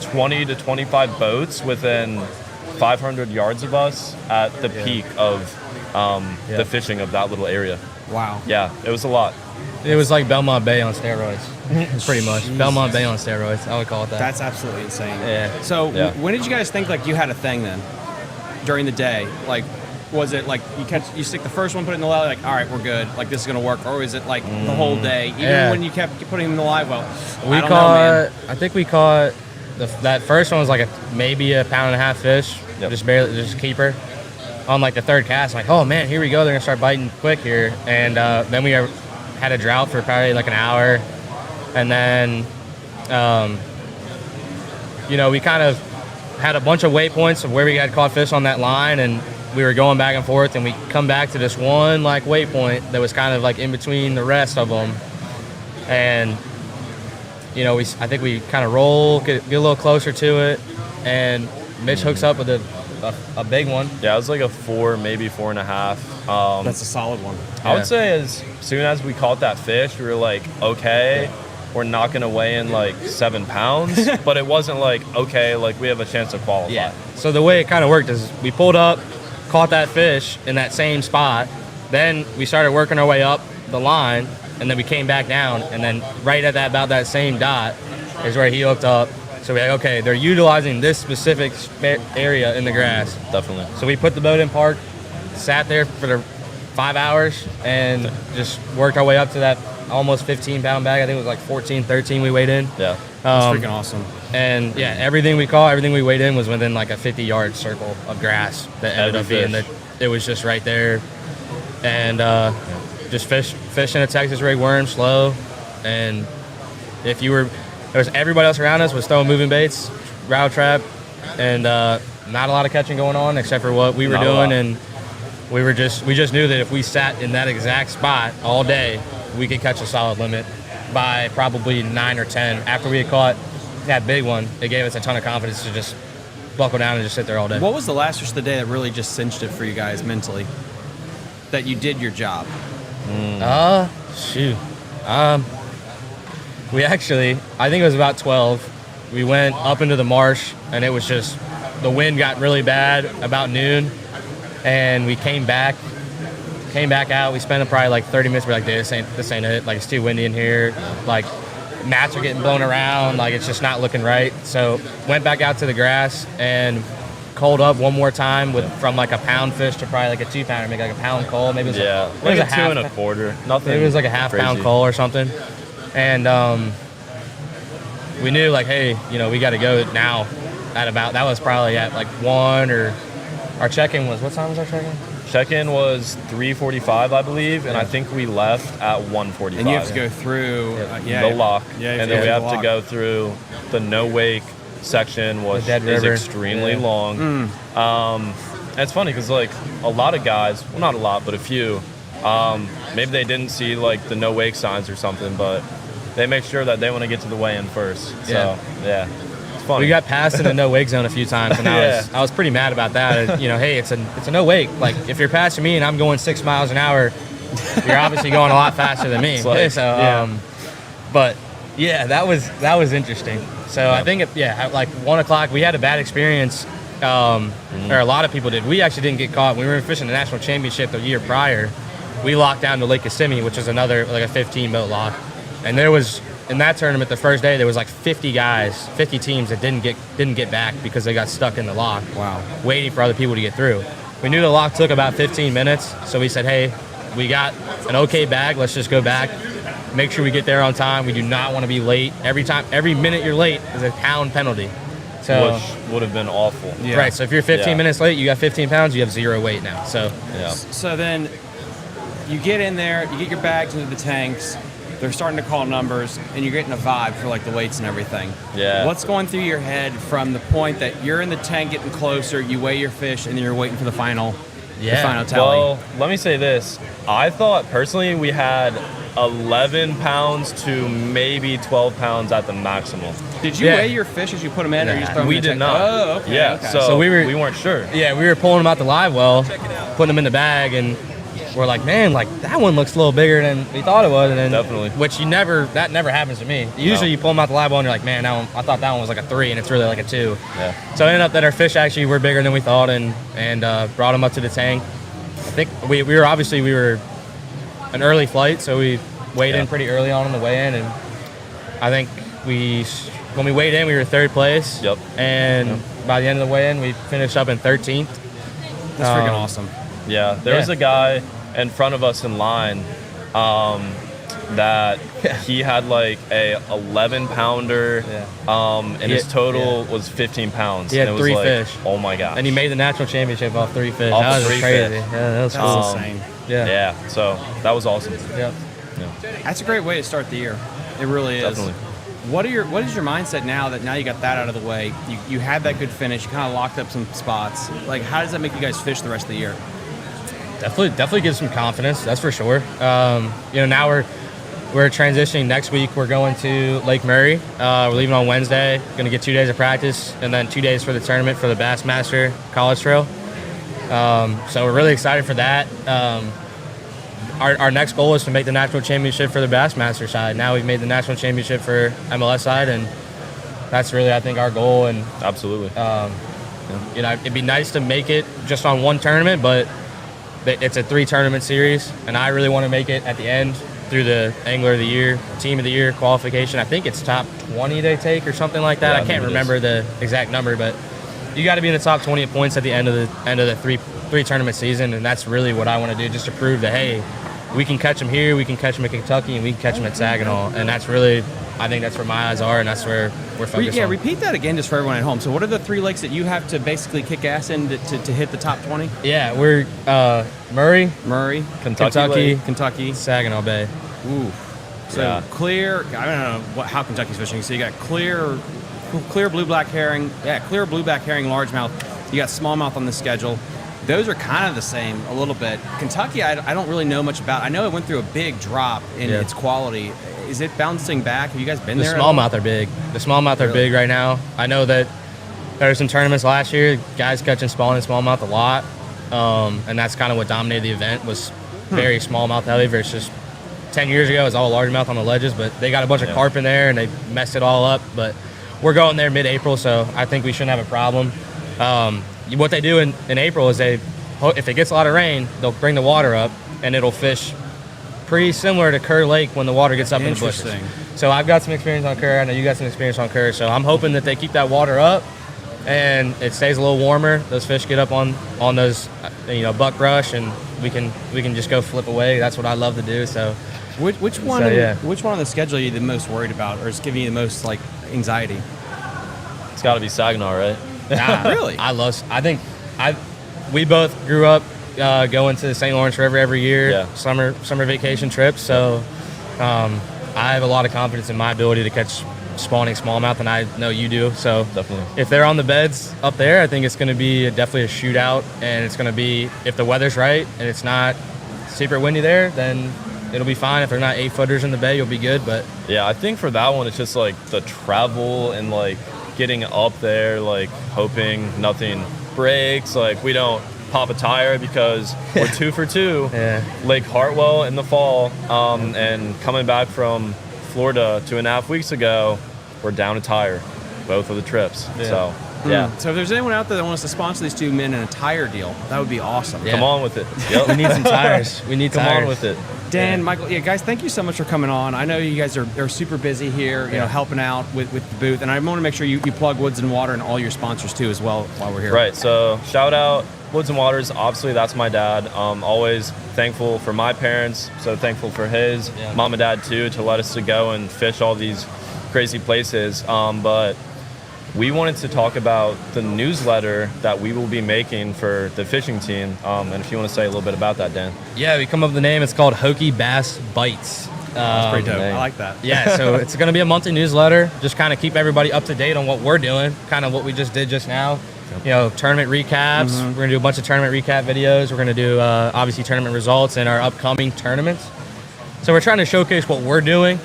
20 to 25 boats within 500 yards of us at the peak of the fishing of that little area. Wow. Yeah, it was a lot. It was like Belmont Bay on steroids, pretty much. Belmont Bay on steroids, I would call it that. That's absolutely insane. Yeah. So Yeah. when did you guys think like you had a thing then? During the day, like, was it like you stick the first one, put it in the live, like, all right, we're good, like this is gonna work, or is it like the whole day, even when you kept putting them in the live well? We caught. I think we caught that first one was like maybe a 1.5 pound fish, just barely, just keeper. On like the 3rd cast, I'm like, oh man, here we go. They're gonna start biting quick here. And then we had a drought for probably like an hour, and then we kind of had a bunch of waypoints of where we had caught fish on that line, and we were going back and forth, and we come back to this one like waypoint that was kind of like in between the rest of them, and I think we kind of roll, get a little closer to it, and Mitch hooks up with a big one. Yeah, it was like a 4, maybe 4.5. That's a solid one. I would say as soon as we caught that fish, we were like, okay, we're not going to weigh in like 7 pounds, but it wasn't like, okay, like we have a chance to qualify. Yeah. So the way it kind of worked is we pulled up, caught that fish in that same spot, then we started working our way up the line, and then we came back down, and then right at about that same dot is where he hooked up. So we're like, okay, they're utilizing this specific area in the grass. Definitely. So we put the boat in park, sat there for the 5 hours, and just worked our way up to that almost 15-pound bag. I think it was like 14, 13 we weighed in. Yeah. That's freaking awesome. And yeah, everything we caught, everything we weighed in was within like a 50-yard circle of grass that ended up being that it was just right there. And just fishing a Texas rig worm slow. And if you were, there was everybody else around us was throwing moving baits, rattle trap, and not a lot of catching going on except for what we were doing. And we just knew that if we sat in that exact spot all day, we could catch a solid limit by probably 9 or 10. After we had caught that big one, it gave us a ton of confidence to just buckle down and just sit there all day. What was the last fish of the day that really just cinched it for you guys mentally? That you did your job? Shoot. We actually, I think it was about 12. We went up into the marsh, and it was just, the wind got really bad about noon, and we came back out. We spent probably like 30 minutes. We're like, dude, this ain't it. Like, it's too windy in here. Like, mats are getting blown around. Like, it's just not looking right. So went back out to the grass and culled up one more time from like a pound fish to probably like a 2-pounder, maybe like a pound cull. Maybe it was like a 2 1/4. Nothing. Maybe it was like a half-pound cull or something. And we knew like, hey, we got to go now. That was probably at like 1, or our check-in was, what time was our check-in? Check-in was 3:45, I believe, and I think we left at 1:45. And you have to go through the lock, and then we have to go through the no wake section, which is extremely long. And it's funny because like a lot of guys, well, not a lot, but a few, maybe they didn't see like the no wake signs or something, but they make sure that they want to get to the weigh-in first. So yeah. Funny. We got passed in the no wake zone a few times, and I was pretty mad about that. Hey, it's a no wake. Like, if you're passing me and I'm going 6 miles an hour, you're obviously going a lot faster than me. But yeah, that was interesting. So I think at like 1 o'clock we had a bad experience, or a lot of people did. We actually didn't get caught. We were fishing the national championship the year prior. We locked down to Lake Kissimmee, which is another like a 15 boat lock, and there was. In that tournament, the first day, there was like 50 guys, 50 teams that didn't get back because they got stuck in the lock. Wow. Waiting for other people to get through. We knew the lock took about 15 minutes, so we said, hey, we got an okay bag. Let's just go back. Make sure we get there on time. We do not want to be late. Every minute you're late is a pound penalty. So, which would have been awful. Yeah. Right. So if you're 15 minutes late, you got 15 pounds, you have 0 weight now. So Yeah. So then you get in there, you get your bags into the tanks, they're starting to call numbers, and you're getting a vibe for like the weights and everything. Yeah. What's going through your head from the point that you're in the tank getting closer, you weigh your fish, and then you're waiting for the final tally? Well, let me say this. I thought personally we had 11 pounds to maybe 12 pounds at the maximum. Did you weigh your fish as you put them in, or you just throw them We in the did tank? not. Oh, okay. Yeah, okay. so we weren't sure. Yeah, we were pulling them out the live well, putting them in the bag, and we're like, man, like that one looks a little bigger than we thought it was. And then, Definitely. Which that never happens to me. Usually you pull them out the live well and you're like, man, that one, I thought that one was like a 3, and it's really like a 2. Yeah. So it ended up that our fish actually were bigger than we thought, and brought them up to the tank. I think we were an early flight, so we weighed in pretty early on the way in, and I think when we weighed in, we were 3rd place. Yep. And by the end of the weigh-in, we finished up in 13th. That's freaking awesome. Yeah, there was a guy in front of us in line that he had like a 11 pounder and his total was 15 pounds. He had and it was 3 like, fish. Oh my gosh. And he made the national championship off 3 fish. Off That was 3 crazy. fish. Yeah, that was That's cool. insane. Yeah. Yeah, so that was awesome. Yep. That's a great way to start the year. It really is. Definitely. What is your mindset now that you got that out of the way? You had that good finish. You kind of locked up some spots. Like, how does that make you guys fish the rest of the year? Definitely gives some confidence. That's for sure. Now we're transitioning next week. We're going to Lake Murray. We're leaving on Wednesday. Going to get 2 days of practice and then 2 days for the tournament for the Bassmaster College Trail. So we're really excited for that. Our next goal is to make the national championship for the Bassmaster side. Now we've made the national championship for MLS side, and that's really, I think, our goal. And Absolutely. it'd be nice to make it just on one tournament, but it's a 3-tournament series, and I really want to make it at the end through the Angler of the Year, Team of the Year qualification. I think it's top 20 they take or something like that. Yeah, I can't remember the exact number, but you got to be in the top 20 at points at the end of the three tournament season, and that's really what I want to do, just to prove that, hey, we can catch them here, we can catch them in Kentucky, and we can catch them at Saginaw. And that's really, I think that's where my eyes are, and that's where we're focused on. Repeat that again just for everyone at home. So what are the 3 lakes that you have to basically kick ass in to hit the top 20? Yeah, we're Murray, Kentucky, Saginaw Bay. Ooh. So clear, I don't know how Kentucky's fishing. So you got clear blue-black herring, clear blue-black herring, largemouth. You got smallmouth on the schedule. Those are kind of the same a little bit. Kentucky, I don't really know much about. I know it went through a big drop in its quality. Is it bouncing back? Have you guys been there? The smallmouth are big. The smallmouth are big right now. I know that there were some tournaments last year, guys catching spawning smallmouth a lot, and that's kind of what dominated the event, was very smallmouth heavy versus 10 years ago it was all largemouth on the ledges, but they got a bunch of carp in there and they messed it all up. But we're going there mid-April, so I think we shouldn't have a problem. What they do in April is if it gets a lot of rain, they'll bring the water up and it'll fish pretty similar to Kerr Lake when the water gets up in the bushes. So I've got some experience on Kerr. I know you got some experience on Kerr. So I'm hoping that they keep that water up and it stays a little warmer. Those fish get up on those buck brush, and we can just go flip away. That's what I love to do. So which one on the schedule are you the most worried about, or is giving you the most like anxiety? It's got to be Saginaw, right? Really? We both grew up going to the St. Lawrence River every year, summer vacation trips. So I have a lot of confidence in my ability to catch spawning smallmouth, and I know you do. So definitely, if they're on the beds up there, I think it's going to be definitely a shootout, and it's going to be, if the weather's right and it's not super windy there, then it'll be fine. If they're not 8-footers in the bay, you'll be good. But yeah, I think for that one, it's just like the travel and like getting up there, like hoping nothing breaks, like we don't pop a tire, because we're 2 for 2. Lake Hartwell in the fall, and coming back from Florida 2.5 weeks ago, we're down a tire both of the trips. So So if there's anyone out there that wants to sponsor these 2 men in a tire deal, that would be awesome. Come on with it. Yep. We need some tires. We need Come tires. on with it. Dan, Michael, guys, thank you so much for coming on. I know you guys are super busy here, you know, helping out with the booth, and I want to make sure you plug Woods and Water and all your sponsors too as well while we're here. Right. So shout out Woods and Waters. Obviously, that's my dad. Always thankful for my parents. So thankful for his mom and dad too, to let us to go and fish all these crazy places. But we wanted to talk about the newsletter that we will be making for the fishing team. And if you want to say a little bit about that, Dan. Yeah, we come up with the name. It's called Hokey Bass Bites. That's pretty dope. I like that. Yeah, so it's going to be a monthly newsletter. Just kind of keep everybody up to date on what we're doing, kind of what we just did just now. You know, tournament recaps. We're going to do a bunch of tournament recap videos. We're going to do, obviously, tournament results and our upcoming tournaments. So we're trying to showcase what we're doing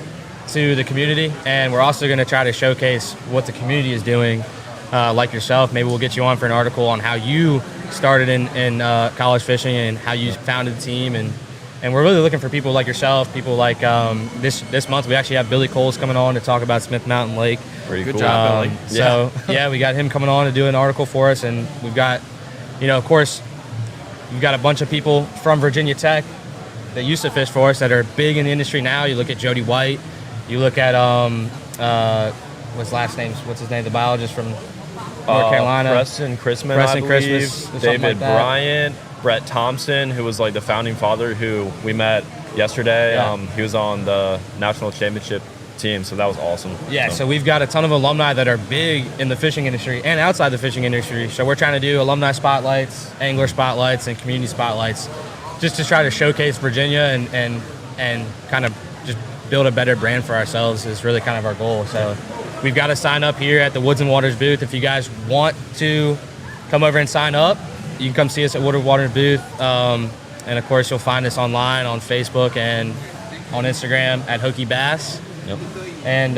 to the community, and we're also going to try to showcase what the community is doing, like yourself. Maybe we'll get you on for an article on how you started in college fishing and how you founded the team. And we're really looking for people like yourself, people like this month we actually have Billy Coles coming on to talk about Smith Mountain Lake. Pretty Good cool. job, Billy. So yeah, we got him coming on to do an article for us, and we've got, you know, of course, we've got a bunch of people from Virginia Tech that used to fish for us that are big in the industry now. You look at Jody White, you look at what's his name, the biologist from North Carolina, Preston Christmas, I believe. Christmas, David like that. Bryant, Brett Thompson, who was like the founding father, who we met yesterday. Yeah. He was on the national championship team, so that was awesome. Yeah, so we've got a ton of alumni that are big in the fishing industry and outside the fishing industry. So we're trying to do alumni spotlights, angler spotlights, and community spotlights, just to try to showcase Virginia and kind of just build a better brand for ourselves is really kind of our goal. So we've got to sign up here at the Woods and Waters booth. If you guys want to come over and sign up, you can come see us at Woods and Waters booth. And of course, you'll find us online on Facebook and on Instagram at Hokey Bass. Yep. And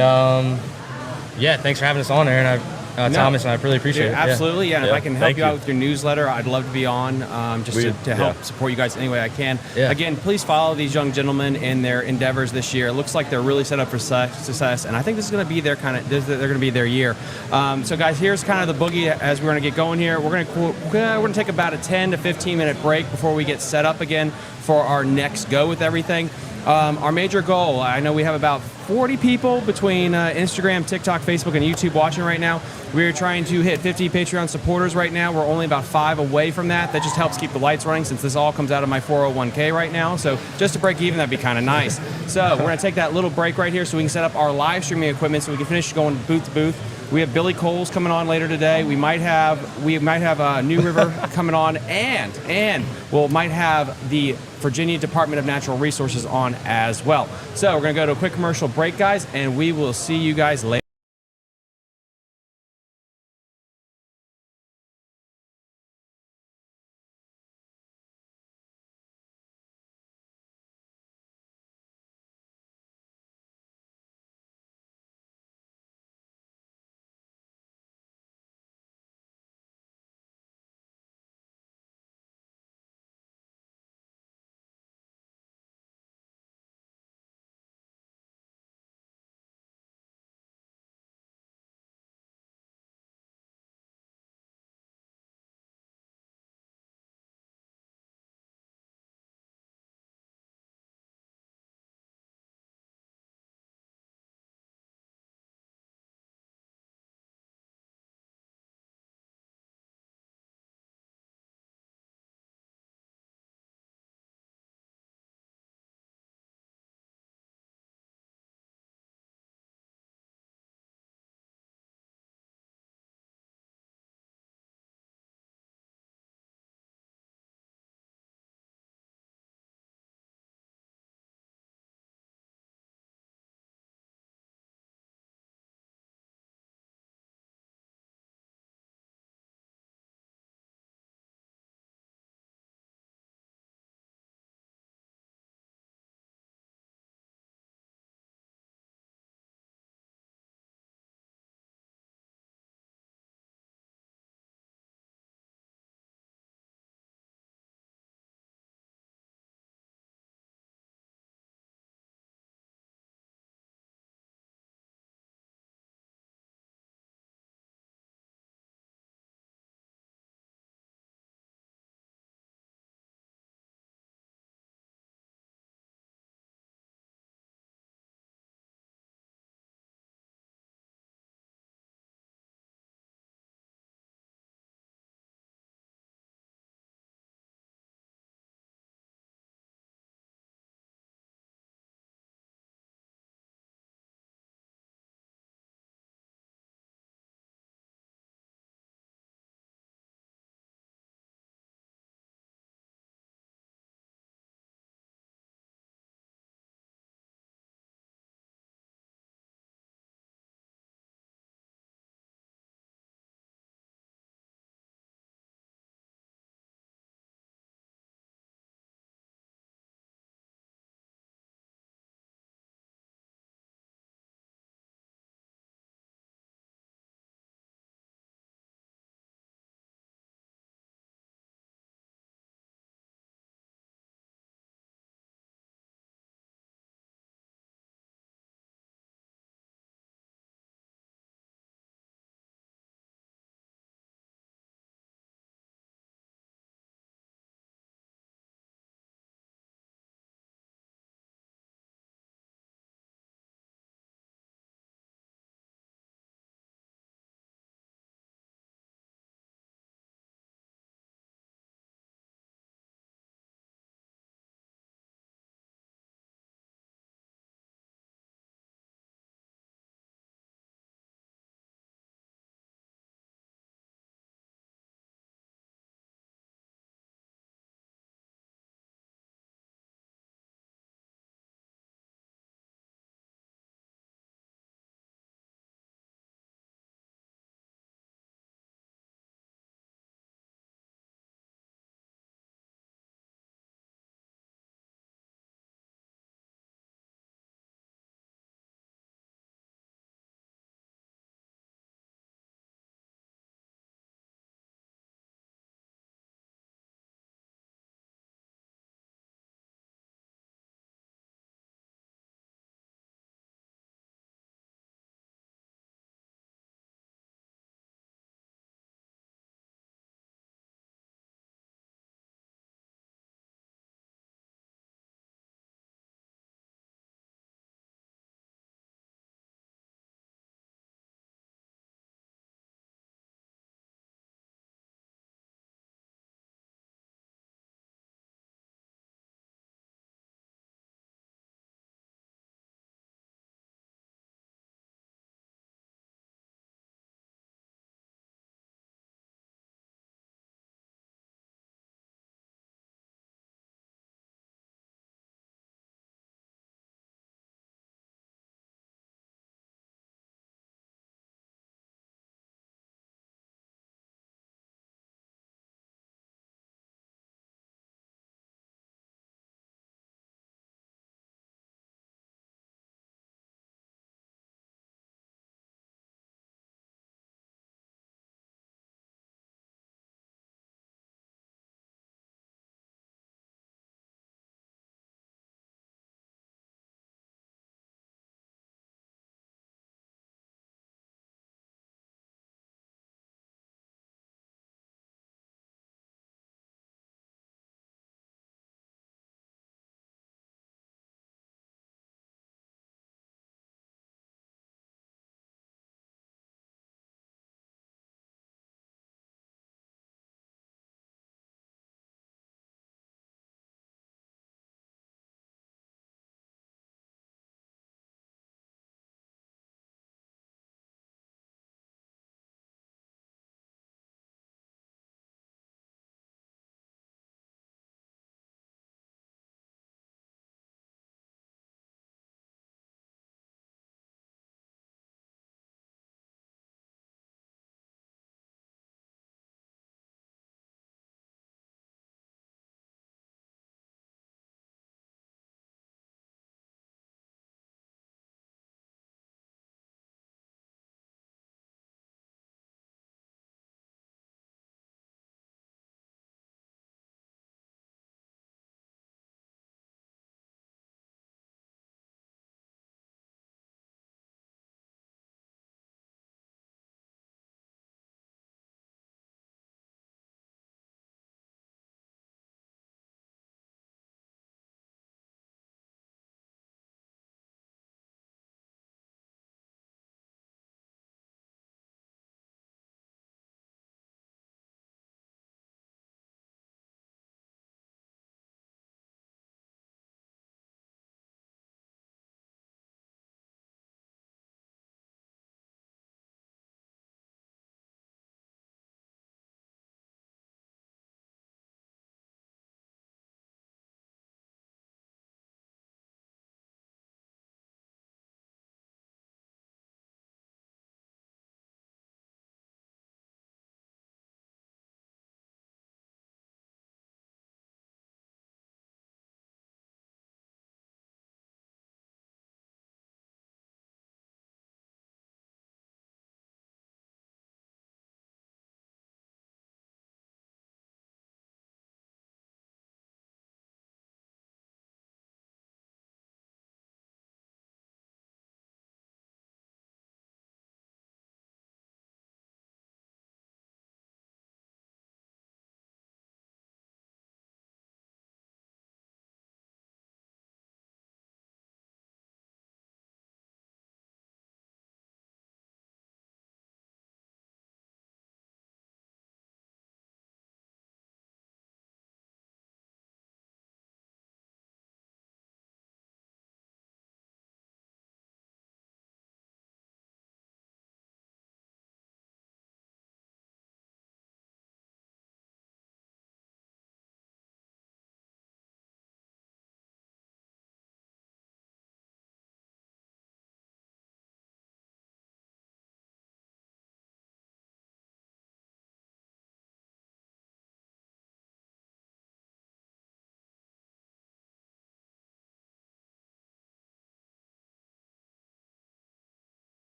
yeah, thanks for having us on there, and Thomas, and I really appreciate it. Absolutely, yeah. And if Yeah, I can help thank you out you. with your newsletter, I'd love to be on just to help support you guys any way I can. Yeah. Again, please follow these young gentlemen in their endeavors this year. It looks like they're really set up for success, and I think this is going to be their they're going to be their year. So, guys, here's kind of the boogie as we're going to get going here. We're going to take about a 10 to 15 minute break before we get set up again for our next go with everything. Our major goal, I know we have about 40 people between Instagram, TikTok, Facebook, and YouTube watching right now. We're trying to hit 50 Patreon supporters right now. We're only about 5 away from that. That just helps keep the lights running since this all comes out of my 401k right now. So just to break even, that'd be kind of nice. So we're going to take that little break right here so we can set up our live streaming equipment so we can finish going booth to booth. We have Billy Coles coming on later today. We might have New River coming on, and we might have the Virginia Department of Natural Resources on as well. So we're going to go to a quick commercial break, guys, and we will see you guys later.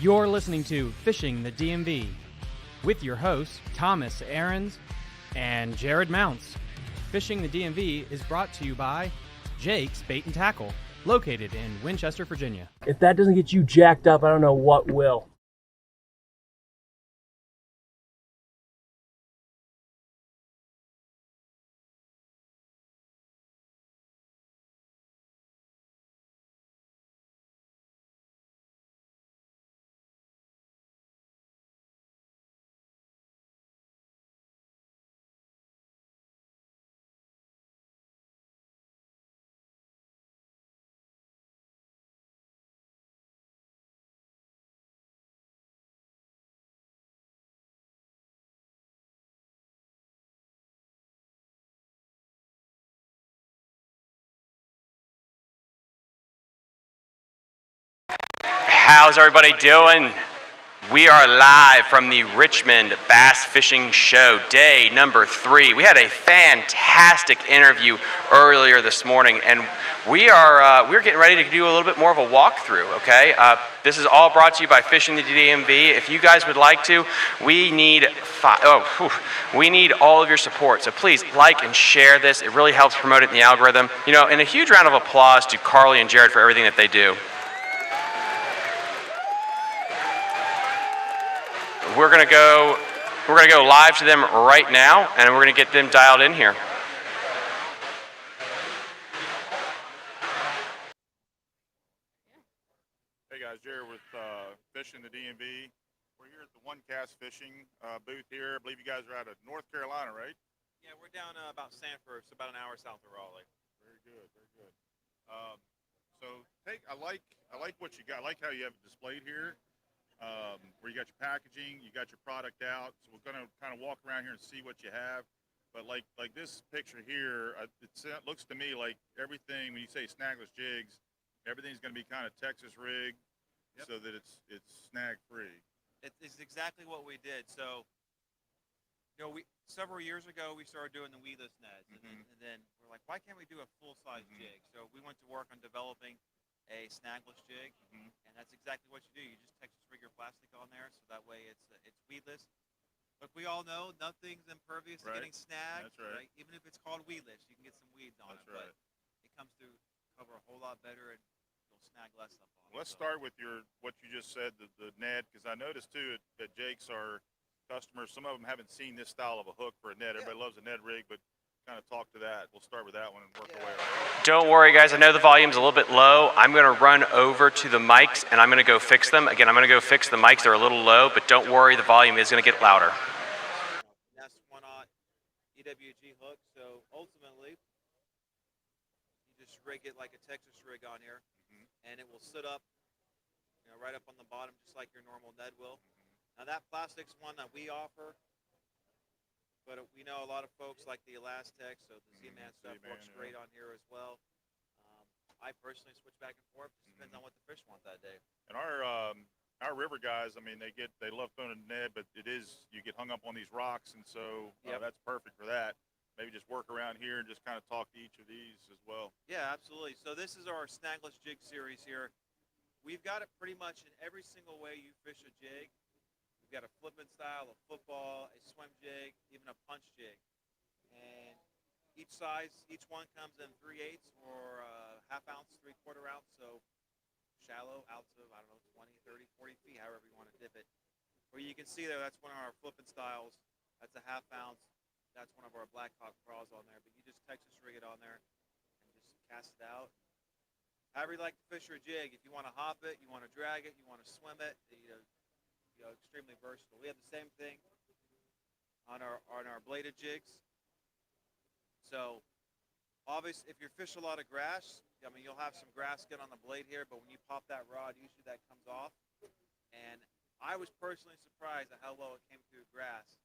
You're listening to Fishing the DMV with your hosts, Thomas Ahrens and Jared Mounts. Fishing the DMV is brought to you by Jake's Bait and Tackle, located in Winchester, Virginia. If that doesn't get you jacked up, I don't know what will. How's everybody doing? We are live from the Richmond Bass Fishing Show, day number 3. We had a fantastic interview earlier this morning, and we're getting ready to do a little bit more of a walkthrough. Okay, this is all brought to you by Fishing the DMV. If you guys would like to, we need all of your support. So please like and share this. It really helps promote it in the algorithm. You know, and a huge round of applause to Carly and Jared for everything that they do. We're gonna go live to them right now, and we're gonna get them dialed in here. Hey guys, Jared with Fishing the DMV. We're here at the One Cast Fishing booth here. I believe you guys are out of North Carolina, right? Yeah, we're down about Sanford, so about an hour south of Raleigh. Very good, very good. I like what you got. I like how you have it displayed here. Where you got your packaging, you got your product out. So we're gonna kind of walk around here and see what you have. But like this picture here, it looks to me like everything, when you say snagless jigs, everything's gonna be kind of Texas rigged, so that it's snag free. It's exactly what we did. So several years ago we started doing the weedless nets, and then we're like, why can't we do a full-size jig? So we went to work on developing a snagless jig, and that's exactly what you do. You just Texas rig your plastic on there, so that way it's weedless. Look, we all know nothing's impervious to getting snagged. That's right. Even if it's called weedless, you can get some weeds on it, but it comes through cover a whole lot better, and you'll snag less up on it. Let's start with what you just said, the Ned, because I noticed too that Jake's our customers. Some of them haven't seen this style of a hook for a Ned. Everybody loves a Ned rig, but kind of talk to that. We'll start with that one and work our way around. Don't worry, guys. I know the volume's a little bit low. I'm going to run over to the mics, and I'm going to go fix them. Again, I'm going to go fix the mics. They're a little low, but don't worry. The volume is going to get louder. That's one-aught EWG hook. So ultimately, you just rig it like a Texas rig on here, and it will sit up, right up on the bottom, just like your normal Ned will. Now that plastic's one that we offer, but we know a lot of folks like the Elastec, so the Z-Man stuff works great on here as well. I personally switch back and forth. Just depends on what the fish want that day. And our river guys, I mean, they love throwing a Ned, but you get hung up on these rocks, and so that's perfect for that. Maybe just work around here and just kind of talk to each of these as well. Yeah, absolutely. So this is our snagless jig series here. We've got it pretty much in every single way you fish a jig. We've got a flipping style, a football, a swim jig, even a punch jig. And each one comes in 3/8 or half ounce, 3/4 ounce. So shallow out to, 20, 30, 40 feet, however you want to dip it. Where you can see there, that's one of our flipping styles. That's a half ounce. That's one of our Black Hawk crawls on there. But you just Texas rig it on there and just cast it out. However you like to fish your jig. If you want to hop it, you want to drag it, you want to swim it, extremely versatile. We have the same thing on our bladed jigs. So obviously, if you fish a lot of grass, you'll have some grass skin on the blade here, but when you pop that rod, usually that comes off. And I was personally surprised at how well it came through grass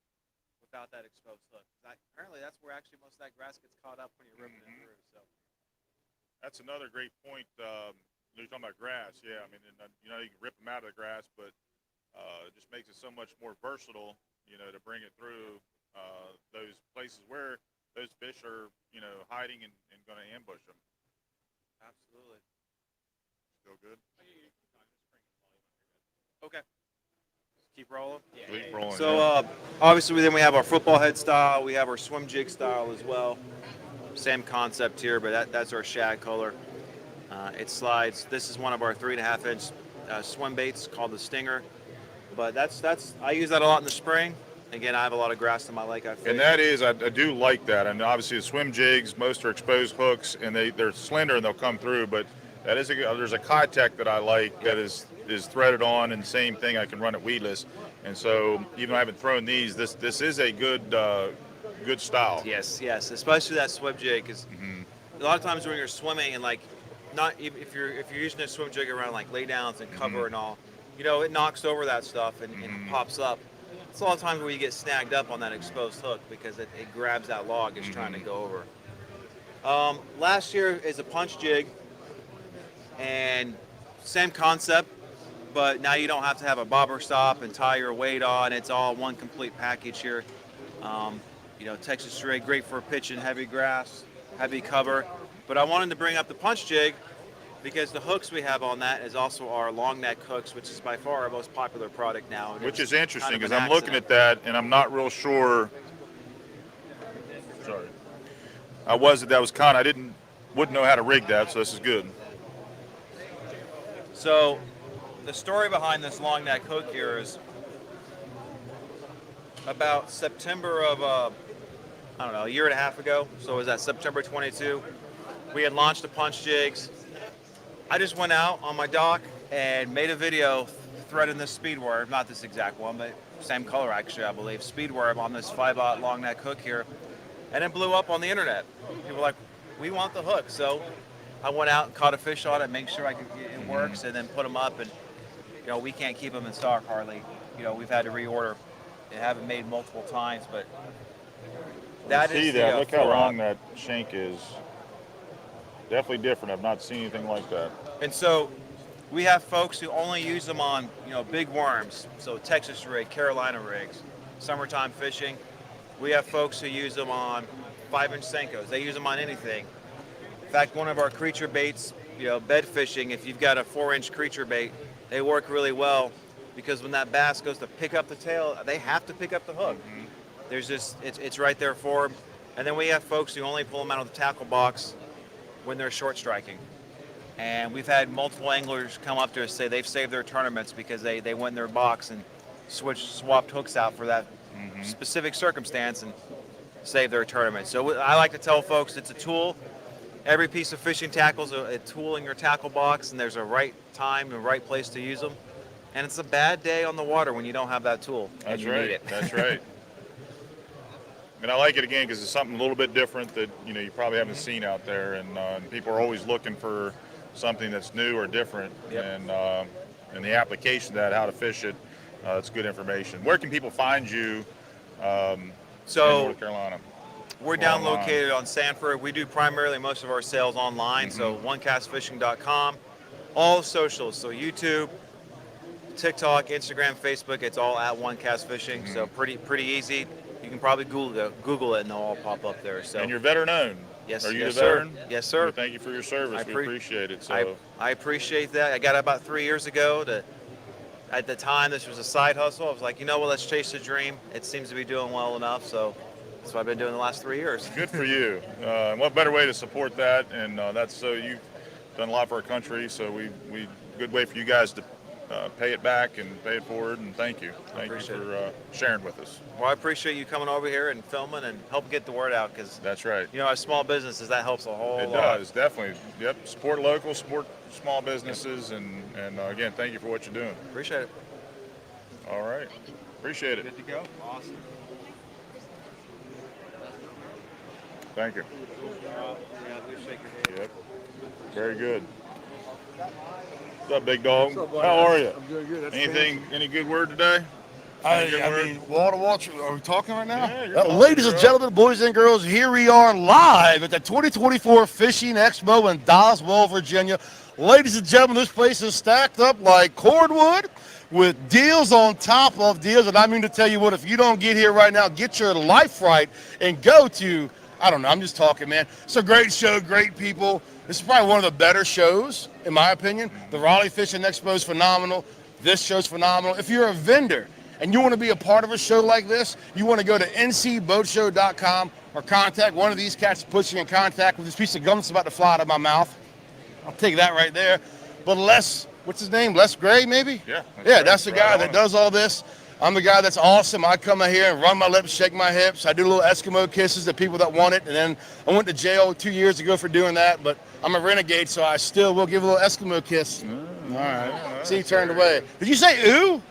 without that exposed hook. Apparently, that's where actually most of that grass gets caught up when you're ripping it through. So that's another great point. You're talking about grass, yeah. I mean, you can rip them out of the grass, but it just makes it so much more versatile, to bring it through those places where those fish are, hiding and going to ambush them. Absolutely. Still good? Okay. Keep rolling? Yeah. Keep rolling. So obviously then we have our football head style. We have our swim jig style as well. Same concept here, but that's our shad color. It slides. This is one of our 3.5-inch swim baits called the Stinger. But I use that a lot in the spring. Again, I have a lot of grass in my lake. And that is, I do like that. And obviously the swim jigs, most are exposed hooks, and they're slender and they'll come through. But that is there's a Kitech that I like that is threaded on, and same thing, I can run it weedless. And so even though I haven't thrown these, this is a good style. Yes, especially that swim jig, because a lot of times when you're swimming and not if you're using a swim jig around like laydowns and cover and all, it knocks over that stuff and pops up. It's a lot of times where you get snagged up on that exposed hook because it grabs that log it's trying to go over. Last year is a punch jig, and same concept, but now you don't have to have a bobber stop and tie your weight on. It's all one complete package here. Texas rig, great for pitching heavy grass, heavy cover. But I wanted to bring up the punch jig because the hooks we have on that is also our long neck hooks, which is by far our most popular product now. Which is interesting because I'm looking at that and I'm not real sure. Sorry. I wouldn't know how to rig that, so this is good. So the story behind this long neck hook here is about September of, a year and a half ago. So it was at September 22. We had launched the punch jigs. I just went out on my dock and made a video threading this speed worm, not this exact one, but same color actually, I believe, speed worm on this 5/0 long neck hook here. And it blew up on the internet. People were like, we want the hook. So I went out and caught a fish on it, make sure it works, and then put them up. And, we can't keep them in stock hardly. We've had to reorder. They haven't made multiple times, but look how long that shank is. Definitely different. I've not seen anything like that. And so we have folks who only use them on, big worms. So Texas rig, Carolina rigs, summertime fishing. We have folks who use them on 5-inch Senkos. They use them on anything. In fact, one of our creature baits, bed fishing, if you've got a 4-inch creature bait, they work really well because when that bass goes to pick up the tail, they have to pick up the hook. There's just, it's right there for them. And then we have folks who only pull them out of the tackle box when they're short striking. And we've had multiple anglers come up to us say they've saved their tournaments because they went in their box and swapped hooks out for that specific circumstance and saved their tournament. So I like to tell folks it's a tool. Every piece of fishing tackle is a tool in your tackle box, and there's a right time and right place to use them. And it's a bad day on the water when you don't have that tool. That's and you right. need it. That's right. And I like it again because it's something a little bit different that you probably haven't seen out there, and people are always looking for something that's new or different. Yep. And the application of that, how to fish it, it's good information. Where can people find you in North Carolina? We're down located on Sanford. We do primarily most of our sales online, so onecastfishing.com. All socials, so YouTube, TikTok, Instagram, Facebook, it's all at OneCastFishing, so pretty easy. You can probably Google it and they'll all pop up there. So. And you're veteran-owned. Yes, Are you yes, the veteran? Sir. Yes, sir. Well, thank you for your service. We appreciate it. So I appreciate that. I got it about 3 years ago. At the time, this was a side hustle. I was like, let's chase the dream. It seems to be doing well enough, so that's what I've been doing the last 3 years. Good for you. And what better way to support that? And that's so you've done a lot for our country. So we good way for you guys to pay it back and pay it forward. And thank you. Thank you for sharing with us. Well, I appreciate you coming over here and filming and help get the word out because that's right. As small businesses, that helps a whole lot. It does, definitely. Yep. Support local, support small businesses, and again, thank you for what you're doing. Appreciate it. All right. Appreciate it. Good to go. Awesome. Thank you. Yep. Very good. What's up, big dog? What's up, buddy? How are you? I'm doing good. That's Any good word today? I mean, wall to wall. Are we talking right now? Yeah, you're talking, ladies and bro. gentlemen, boys and girls, here we are live at the 2024 Fishing Expo in Doswell, Virginia. Ladies and gentlemen, this place is stacked up like cordwood with deals on top of deals. And I mean to tell you what, if you don't get here right now, get your life right and go to, I don't know, I'm just talking, man. It's a great show, great people. This is probably one of the better shows, in my opinion. The Raleigh Fishing Expo is phenomenal. This show's phenomenal. If you're a vendor and you want to be a part of a show like this, you want to go to ncboatshow.com or contact one of these cats to put you in contact with this piece of gum that's about to fly out of my mouth. I'll take that right there. But Les, what's his name? Les Gray, maybe? Yeah. That's the guy that does all this. I'm the guy that's awesome. I come out here and run my lips, shake my hips. I do little Eskimo kisses to people that want it. And then I went to jail 2 years ago for doing that. But I'm a renegade, so I still will give a little Eskimo kiss. All right. See, he turned away. Did you say ooh?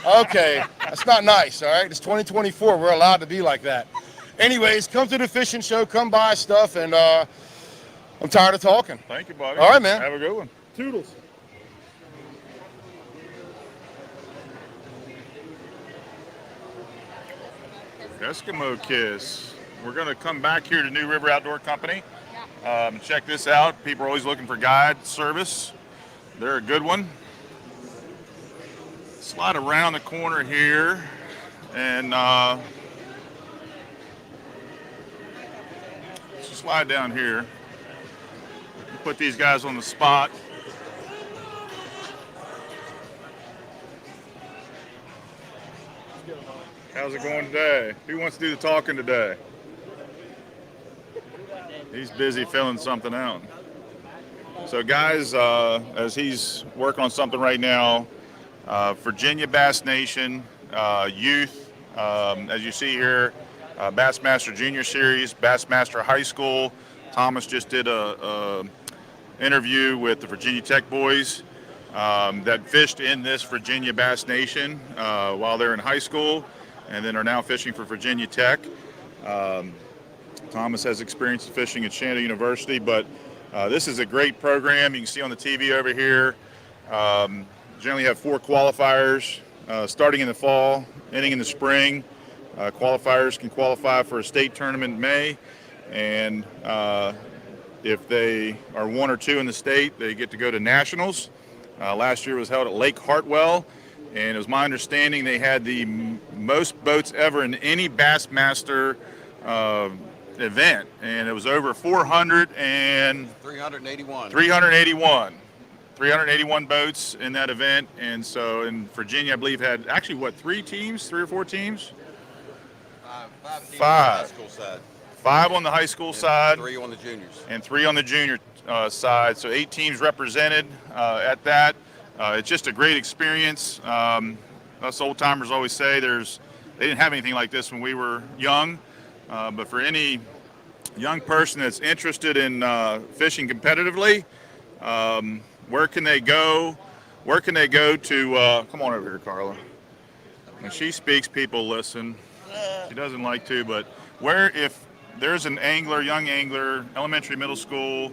Okay. That's not nice, all right? It's 2024. We're allowed to be like that. Anyways, come to the fishing show. Come buy stuff. And I'm tired of talking. Thank you, buddy. All right, man. Have a good one. Toodles. Eskimo Kiss. We're going to come back here to New River Outdoor Company. Check this out. People are always looking for guide service. They're a good one. Slide around the corner here and slide down here. Put these guys on the spot. How's it going today? Who wants to do the talking today? He's busy filling something out. So guys, as he's working on something right now, Virginia Bass Nation, youth, as you see here, Bassmaster Junior Series, Bassmaster High School. Thomas just did a interview with the Virginia Tech boys that fished in this Virginia Bass Nation while they're in high school, and then are now fishing for Virginia Tech. Thomas has experience fishing at Shannon University, but this is a great program. You can see on the TV over here, generally have 4 qualifiers starting in the fall, ending in the spring. Qualifiers can qualify for a state tournament in May, and if they are 1 or 2 in the state, they get to go to nationals. Last year was held at Lake Hartwell, and it was my understanding they had the most boats ever in any Bassmaster event, and it was over 381 boats in that event. And so in Virginia, I believe, had actually three or four teams? Five. Five on the high school side. 3 on the juniors. And 3 on the junior side. So 8 teams represented at that. It's just a great experience. Us old timers always say they didn't have anything like this when we were young. But for any young person that's interested in fishing competitively, where can they go? Where can they go to? Come on over here, Carla. When she speaks, people listen. She doesn't like to, but if there's an angler, young angler, elementary, middle school,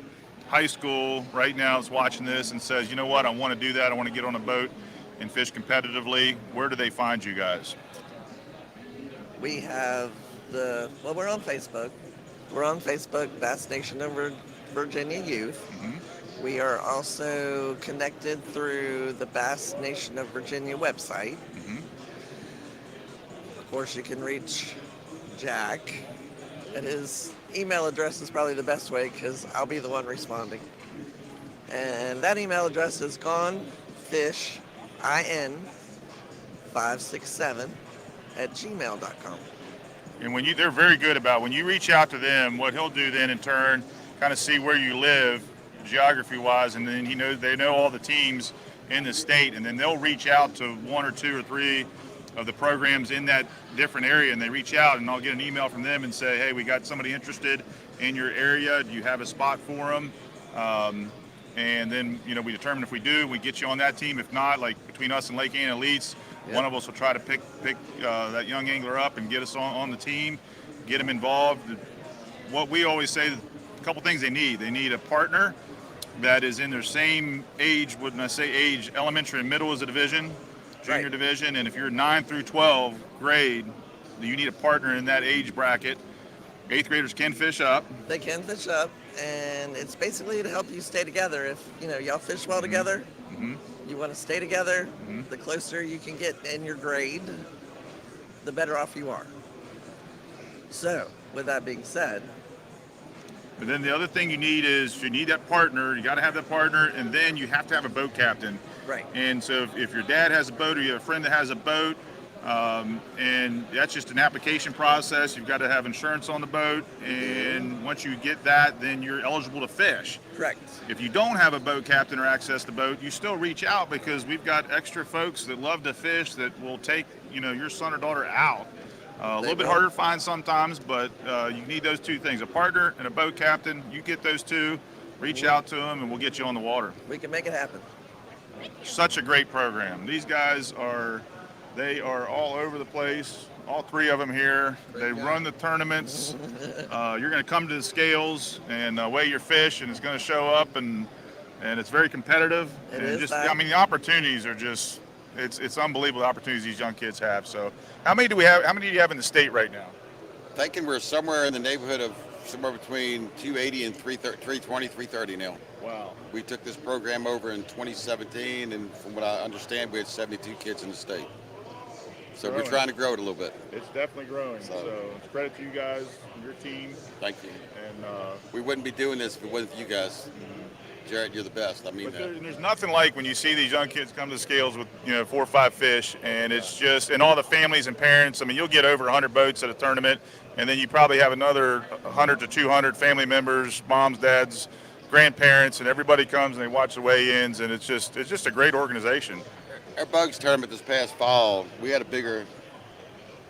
high school right now is watching this and says, you know what, I want to do that. I want to get on a boat and fish competitively. Where do they find you guys? We have we're on Facebook. We're on Facebook, Bass Nation of Virginia Youth. Mm-hmm. We are also connected through the Bass Nation of Virginia website. Mm-hmm. Of course, you can reach Jack, and his email address is probably the best way because I'll be the one responding. And that email address is gonefishin567@gmail.com. And they're very good about when you reach out to them, what he'll do then in turn, kind of see where you live geography-wise, and then they know all the teams in the state, and then they'll reach out to 1 or 2 or 3 of the programs in that different area, and they reach out, and I'll get an email from them and say, hey, we got somebody interested in your area. Do you have a spot for them? And then we determine if we do, we get you on that team. If not, like between us and Lake Ann Elites, one of us will try to pick that young angler up and get us on the team, get them involved. What we always say, a couple things they need. They need a partner that is in their same age. When I say age, elementary and middle is a division, junior division, and if you're 9 through 12 grade, you need a partner in that age bracket. 8th graders can fish up. They can fish up, and it's basically to help you stay together. If y'all fish well together, you want to stay together. The closer you can get in your grade, the better off you are. So, with that being said, but then the other thing you need is you need that partner. You got to have that partner, and then you have to have a boat captain. Right. And so if your dad has a boat or you have a friend that has a boat, and that's just an application process. You've got to have insurance on the boat, and once you get that, then you're eligible to fish. Correct. If you don't have a boat captain or access to the boat, you still reach out because we've got extra folks that love to fish that will take your son or daughter out. A little bit harder to find sometimes, but you need those 2 things: a partner and a boat captain. You get those 2, reach out to them, and we'll get you on the water. We can make it happen. Such a great program. These guys are all over the place. All 3 of them here. They run the tournaments. You're going to come to the scales and weigh your fish, and it's going to show up, and it's very competitive. The opportunities are just. It's unbelievable the opportunities these young kids have. So how many do we have? How many do you have in the state right now? Thinking we're somewhere in the neighborhood of somewhere between 280 and 320, 330 now. Wow. We took this program over in 2017, and from what I understand, we had 72 kids in the state. So we're trying to grow it a little bit. It's definitely growing. So it's credit to you guys and your team. Thank you. And we wouldn't be doing this if it wasn't for you guys. Jared, you're the best. I mean that. There's nothing like when you see these young kids come to the scales with 4 or 5 fish, and it's just, and all the families and parents. I mean, you'll get over 100 boats at a tournament, and then you probably have another 100 to 200 family members, moms, dads, grandparents, and everybody comes and they watch the weigh-ins, and it's just a great organization. Our Bugs tournament this past fall, we had a bigger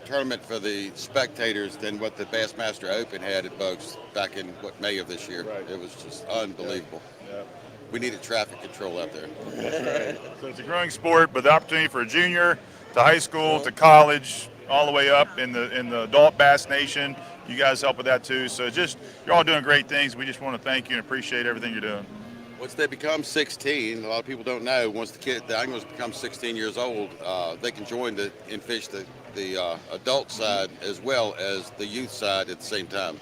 tournament for the spectators than what the Bassmaster Open had at Bugs back in May of this year. Right. It was just unbelievable. Yeah. We needed traffic control out there. That's right. So it's a growing sport, but the opportunity for a junior to high school to college, all the way up in the adult Bass Nation, you guys help with that too. So you're all doing great things. We just want to thank you and appreciate everything you're doing. Once they become 16, a lot of people don't know, once the anglers become 16 years old, they can join and fish the adult side as well as the youth side at the same time.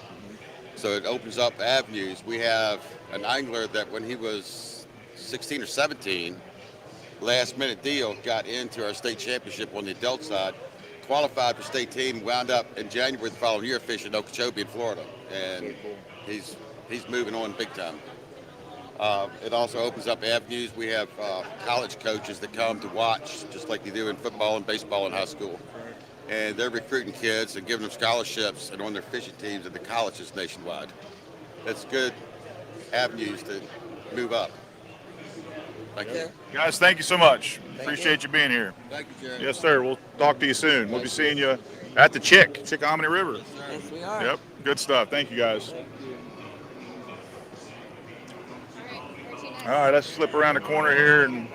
So it opens up avenues. We have an angler that when he was 16 or 17, last minute deal, got into our state championship on the adult side, qualified for state team, wound up in January the following year fishing Okeechobee in Florida, and he's moving on big time. It also opens up avenues. We have college coaches that come to watch, just like they do in football and baseball in high school. And they're recruiting kids and giving them scholarships and on their fishing teams at the colleges nationwide. That's good avenues to move up. Thank you. Guys, thank you so much. Appreciate you being here. Thank you, Jerry. Yes, sir. We'll talk to you soon. We'll be seeing you at the Chickahominy River. Yes, we are. Yep. Good stuff. Thank you, guys. All right, let's slip around the corner here and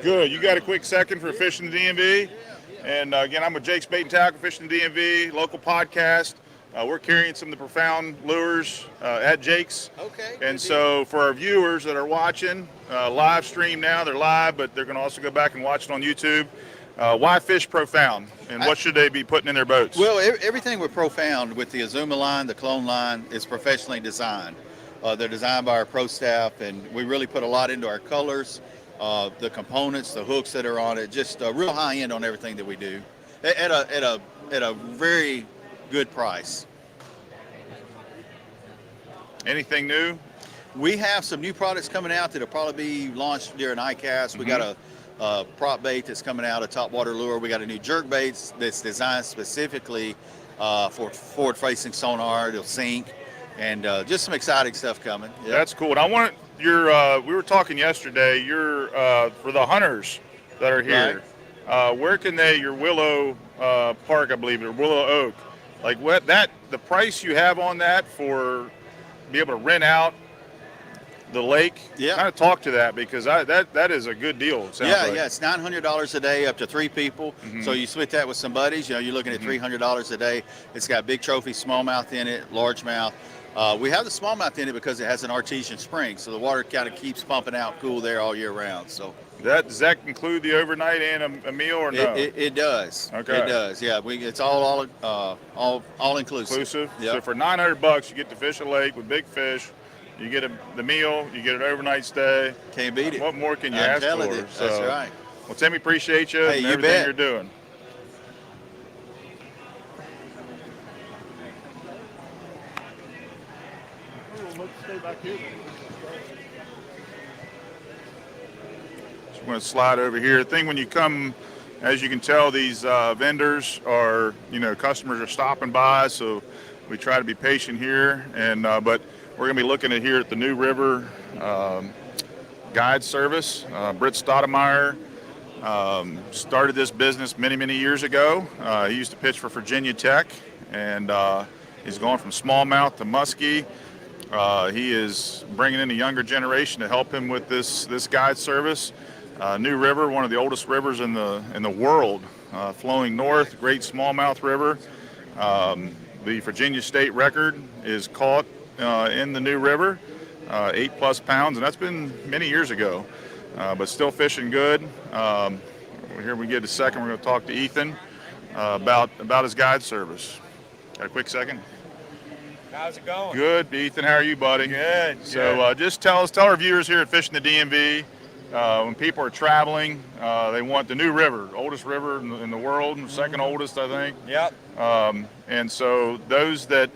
good. You got a quick second for Fishing the DMV? And again, I'm with Jake's Bait and Tackle, Fishing the DMV, local podcast. We're carrying some of the Profound lures at Jake's. Okay. And so for our viewers that are watching, live stream now, they're live, but they're going to also go back and watch it on YouTube. Why fish Profound? And what should they be putting in their boats? Well, everything with Profound, with the Azuma line, the clone line, is professionally designed. They're designed by our pro staff, and we really put a lot into our colors, the components, the hooks that are on it, just real high end on everything that we do at a very good price. Anything new? We have some new products coming out that'll probably be launched during ICAST. We got a prop bait that's coming out, a top water lure. We got a new jerk bait that's designed specifically for forward-facing sonar. It'll sink, and just some exciting stuff coming. Yep. That's cool. And I want your. We were talking yesterday. Your for the hunters that are here. Right. Where can they? Your Willow Park, I believe, or Willow Oak. Like what that the price you have on that for be able to rent out the lake. Yeah. Kind of talk to that because that is a good deal. It sounds like. Yeah. It's $900 a day up to 3 people. So you split that with some buddies. You know, you're looking at $300 a day. It's got big trophy smallmouth in it, largemouth. We have the smallmouth in it because it has an artesian spring, so the water kind of keeps pumping out cool there all year round. So does that include the overnight and a meal or no? It does. Okay. It does. Yeah. It's all inclusive. Inclusive. Yep. So for $900, you get to fish a lake with big fish. You get the meal. You get an overnight stay. Can't beat it. What more can you I'm ask telling for? you. That's right. Well, Timmy, appreciate you Hey, and you everything bet. you're doing. Just want to slide over here. The thing when you come, as you can tell, these vendors are, customers are stopping by, so we try to be patient here. And but we're going to be looking at here at the New River Guide Service. Britt Stoudemire started this business many years ago. He used to pitch for Virginia Tech, and he's going from smallmouth to muskie. He is bringing in a younger generation to help him with this guide service. New River, one of the oldest rivers in the world, flowing north, great smallmouth river. The Virginia state record is caught in the New River, 8+ pounds, and that's been many years ago, but still fishing good. Here we get a second. We're going to talk to Ethan about his guide service. Got a quick second? How's it going? Good, Ethan. How are you, buddy? Good. So just tell our viewers here at Fishing the DMV, when people are traveling, they want the New River, oldest river in the world, second oldest, I think. Yep. And so those that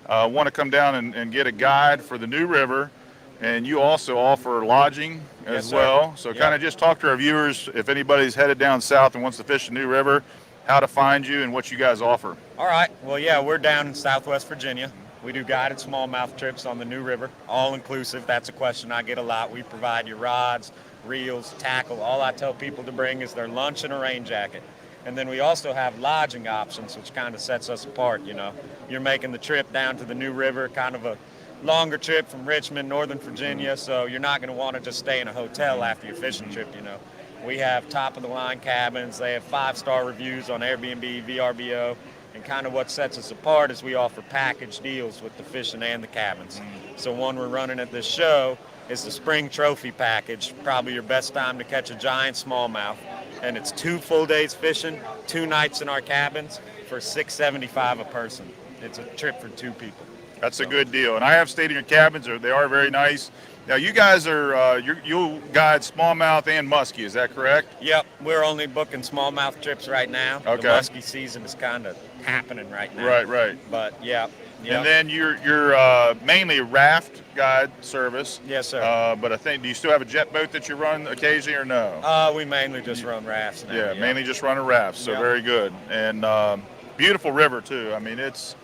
want to come down and get a guide for the New River, and you also offer lodging as well. So kind of just talk to our viewers, if anybody's headed down south and wants to fish the New River, how to find you and what you guys offer. All right. Well, yeah, we're down in Southwest Virginia. We do guided smallmouth trips on the New River, all inclusive. That's a question I get a lot. We provide your rods, reels, tackle. All I tell people to bring is their lunch and a rain jacket. And then we also have lodging options, which kind of sets us apart. You're making the trip down to the New River, kind of a longer trip from Richmond, Northern Virginia, so you're not going to want to just stay in a hotel after your fishing trip. We have top-of-the-line cabins. They have 5-star reviews on Airbnb, VRBO. And kind of what sets us apart is we offer package deals with the fishing and the cabins. So one we're running at this show is the Spring Trophy Package, probably your best time to catch a giant smallmouth. and it's 2 full days fishing, 2 nights in our cabins for $675 a person. It's a trip for 2 people. That's a good deal. And I have stayed in your cabins. They are very nice. Now, you guys are, you'll guide smallmouth and muskie, is that correct? Yep, we're only booking smallmouth trips right now. Okay. The muskie season is kind of happening right now. Right. But, yeah. And then you're mainly a raft guide service. Yes, sir. But I think, do you still have a jet boat that you run occasionally or no? We mainly just run rafts now. Yeah, mainly just run a raft, so very good. And beautiful river, too. I mean, if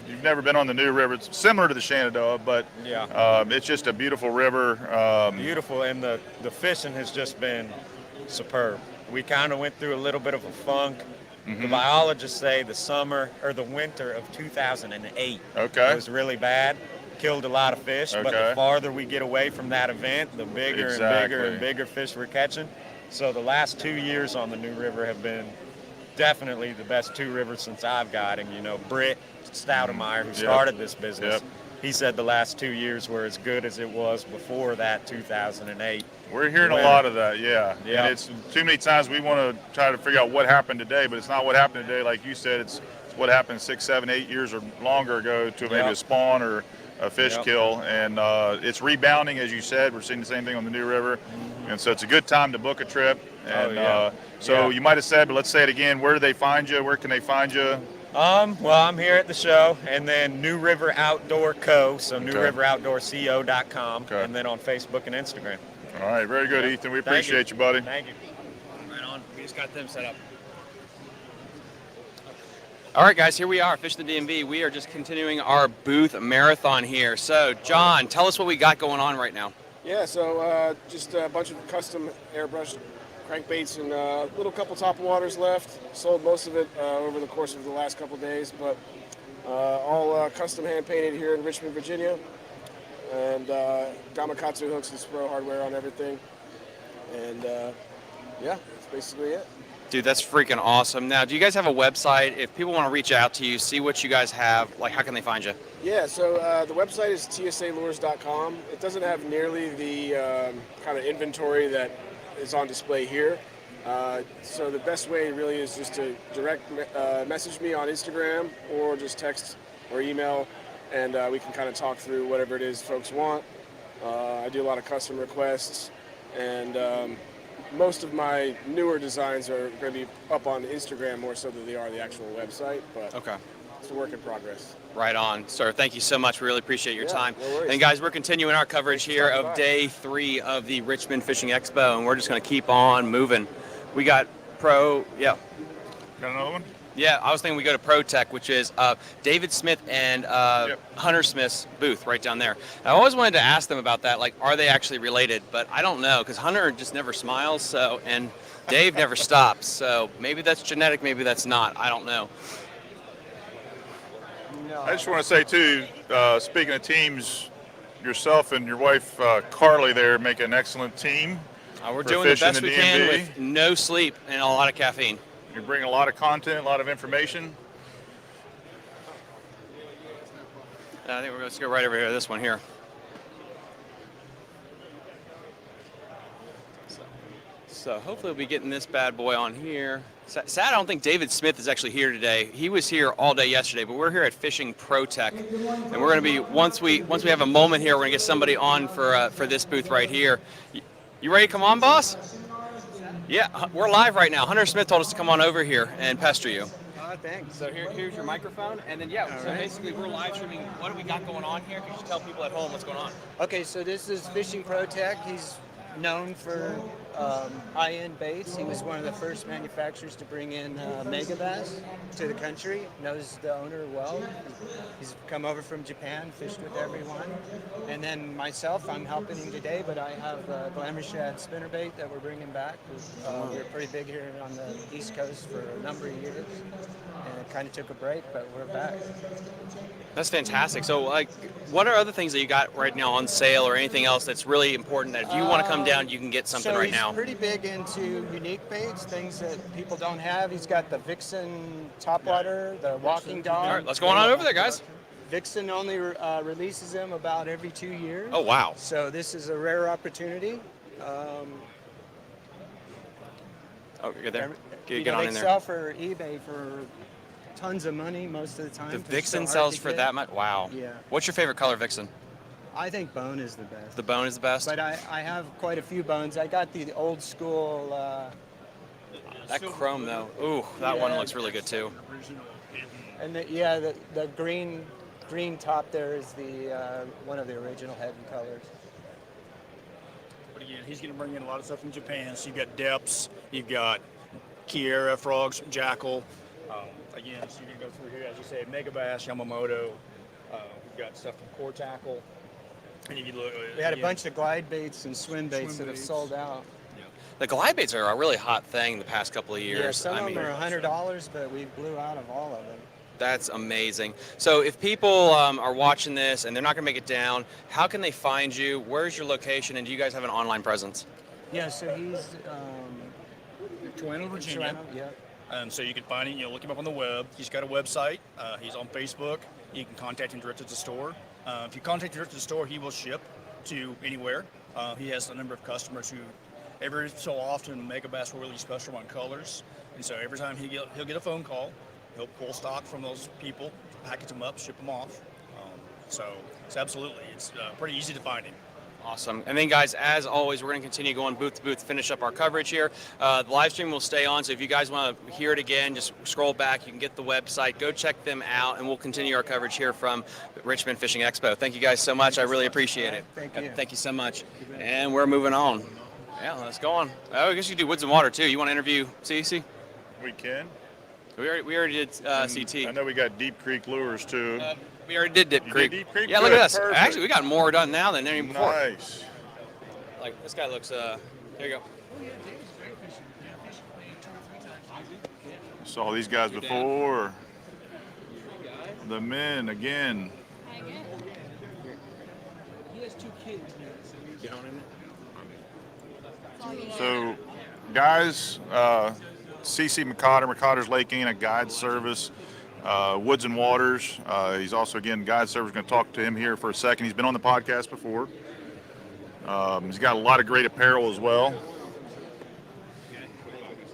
you've never been on the new river, it's similar to the Shenandoah, but it's just a beautiful river. Beautiful, and the fishing has just been superb. We kind of went through a little bit of a funk. The biologists say the winter of 2008 was really bad, killed a lot of fish, but the farther we get away from that event, the bigger and bigger and bigger fish we're catching. So the last 2 years on the new river have been definitely the best 2 rivers since I've guiding. You know, Britt Stoudemeyer, who started this business, he said the last 2 years were as good as it was before that 2008. We're hearing a lot of that, And it's too many times we want to try to figure out what happened today, but it's not what happened today. Like you said, it's what happened 6, 7, 8 years or longer ago to maybe a spawn or a fish kill. And it's rebounding, as you said. We're seeing the same thing on the new river. And so it's a good time to book a trip. And so you might have said, but let's say it again. Where do they find you? Where can they find you? Well, I'm here at the show, and then New River Outdoor Co., so newriveroutdoorco.com, and then on Facebook and Instagram. All right, very good, Ethan. We appreciate you, buddy. Thank you. Right on. We just got them set up. All right, guys, here we are, Fish the DMV. We are just continuing our booth marathon here. So, John, tell us what we got going on right now. Yeah, so just a bunch of custom airbrushed crankbaits and a little couple top waters left. Sold most of it over the course of the last couple days, but all custom hand painted here in Richmond, Virginia. And Gamakatsu hooks and Spro hardware on everything. And yeah, that's basically it. Dude, that's freaking awesome. Now, do you guys have a website? If people want to reach out to you, see what you guys have, like, how can they find you? Yeah, so the website is TSALures.com. It doesn't have nearly the kind of inventory that is on display here. So the best way really is just to direct message me on Instagram or just text or email, and we can kind of talk through whatever it is folks want. I do a lot of custom requests, and most of my newer designs are going to be up on Instagram more so than they are the actual website, but it's a work in progress. Right on. Sir, thank you so much. We really appreciate your time. No worries. And guys, we're continuing our coverage here of day 3 of the Richmond Fishing Expo, and we're just going to keep on moving. We got Got another one? Yeah, I was thinking we go to Pro Tech, which is David Smith and Hunter Smith's booth right down there. I always wanted to ask them about that, like, are they actually related? But I don't know, because Hunter just never smiles, and Dave never stops. So maybe that's genetic, maybe that's not. I don't know. I just want to say, too, speaking of teams, yourself and your wife, Carly, there make an excellent team. We're doing the best we can with no sleep and a lot of caffeine. You bring a lot of content, a lot of information. I think we're going to go right over here, this one here. So hopefully we'll be getting this bad boy on here. Sad, I don't think David Smith is actually here today. He was here all day yesterday, but we're here at Fishing Pro Tech, and we're going to be once we have a moment here, we're going to get somebody on for this booth right here. You ready to come on, boss? Yeah, we're live right now. Hunter Smith told us to come on over here and pester you. Thanks. So here's your microphone, and then basically we're live streaming. What do we got going on here? Could you tell people at home what's going on? Okay, so this is Fishing Pro Tech. He's known for high-end baits. He was one of the first manufacturers to bring in mega bass to the country. Knows the owner well. He's come over from Japan, fished with everyone. And then myself, I'm helping him today, but I have Glamour Shad spinnerbait that we're bringing back. We're pretty big here on the East Coast for a number of years, and it kind of took a break, but we're back. That's fantastic. So, like, what are other things that you got right now on sale, or anything else that's really important that if you want to come down, you can get something right now? He's pretty big into unique baits, things that people don't have. He's got the Vixen topwater, the walking dog. All right, let's go on over there, guys. Vixen only releases them about every 2 years. Oh, wow. So this is a rare opportunity. Oh, you're there. Get They on in there. sell for eBay for tons of money most of the time. The They're Vixen so hard sells to for get. that much? Wow. Yeah. What's your favorite color Vixen? I think bone is the best. The bone is the best? But I have quite a few bones. I got the old school. That chrome, though. Ooh, that one Yeah. looks really good, too. And the green top there is the one of the original heavy colors. But again, he's going to bring in a lot of stuff from Japan. So you've got depths, you've got Kiera frogs, jackal. Again, so you can go through here, as you say, Mega Bass, Yamamoto. We've got stuff from Core Tackle. And if you look, We had a bunch of glide baits and swim baits that have baits. sold out. The glide baits are a really hot thing the past couple of years. Yeah, some of them are $100, but we blew out of all of them. That's amazing. So if people are watching this and they're not going to make it down, how can they find you? Where's your location? And do you guys have an online presence? Yeah, so he's Toronto, Virginia. Yeah. So you can find him, look him up on the web. He's got a website. He's on Facebook. You can contact him direct at the store. If you contact him direct at the store, he will ship to anywhere. He has a number of customers who, every so often, Mega Bass will release special on colors. And so every time he'll get a phone call, he'll pull stock from those people, package them up, ship them off. So it's absolutely, it's pretty easy to find him. Awesome. And then, guys, as always, we're going to continue going booth to booth to finish up our coverage here. The live stream will stay on, so if you guys want to hear it again, just scroll back. You can get the website. Go check them out, and we'll continue our coverage here from Richmond Fishing Expo. Thank you guys so much. I really appreciate it. Thank you. Thank you so much. And we're moving on. Yeah, let's go on. Oh, I guess you do Woods and Water, too. You want to interview CC? We can. We already did CT. I know we got Deep Creek Lures, too. We already did Dip You Creek. did Deep Creek? Yeah, look Good, at us. perfect. Actually, we got more done now than any before. Nice. Like, this guy looks, there you go. Saw these guys before. The men again. He has 2 kids now, so he's Get on in there. So, guys, CC McCotter's Lake Anna Guide Service, Woods and Waters. He's also, again, Guide Service. Going to talk to him here for a second. He's been on the podcast before. He's got a lot of great apparel as well.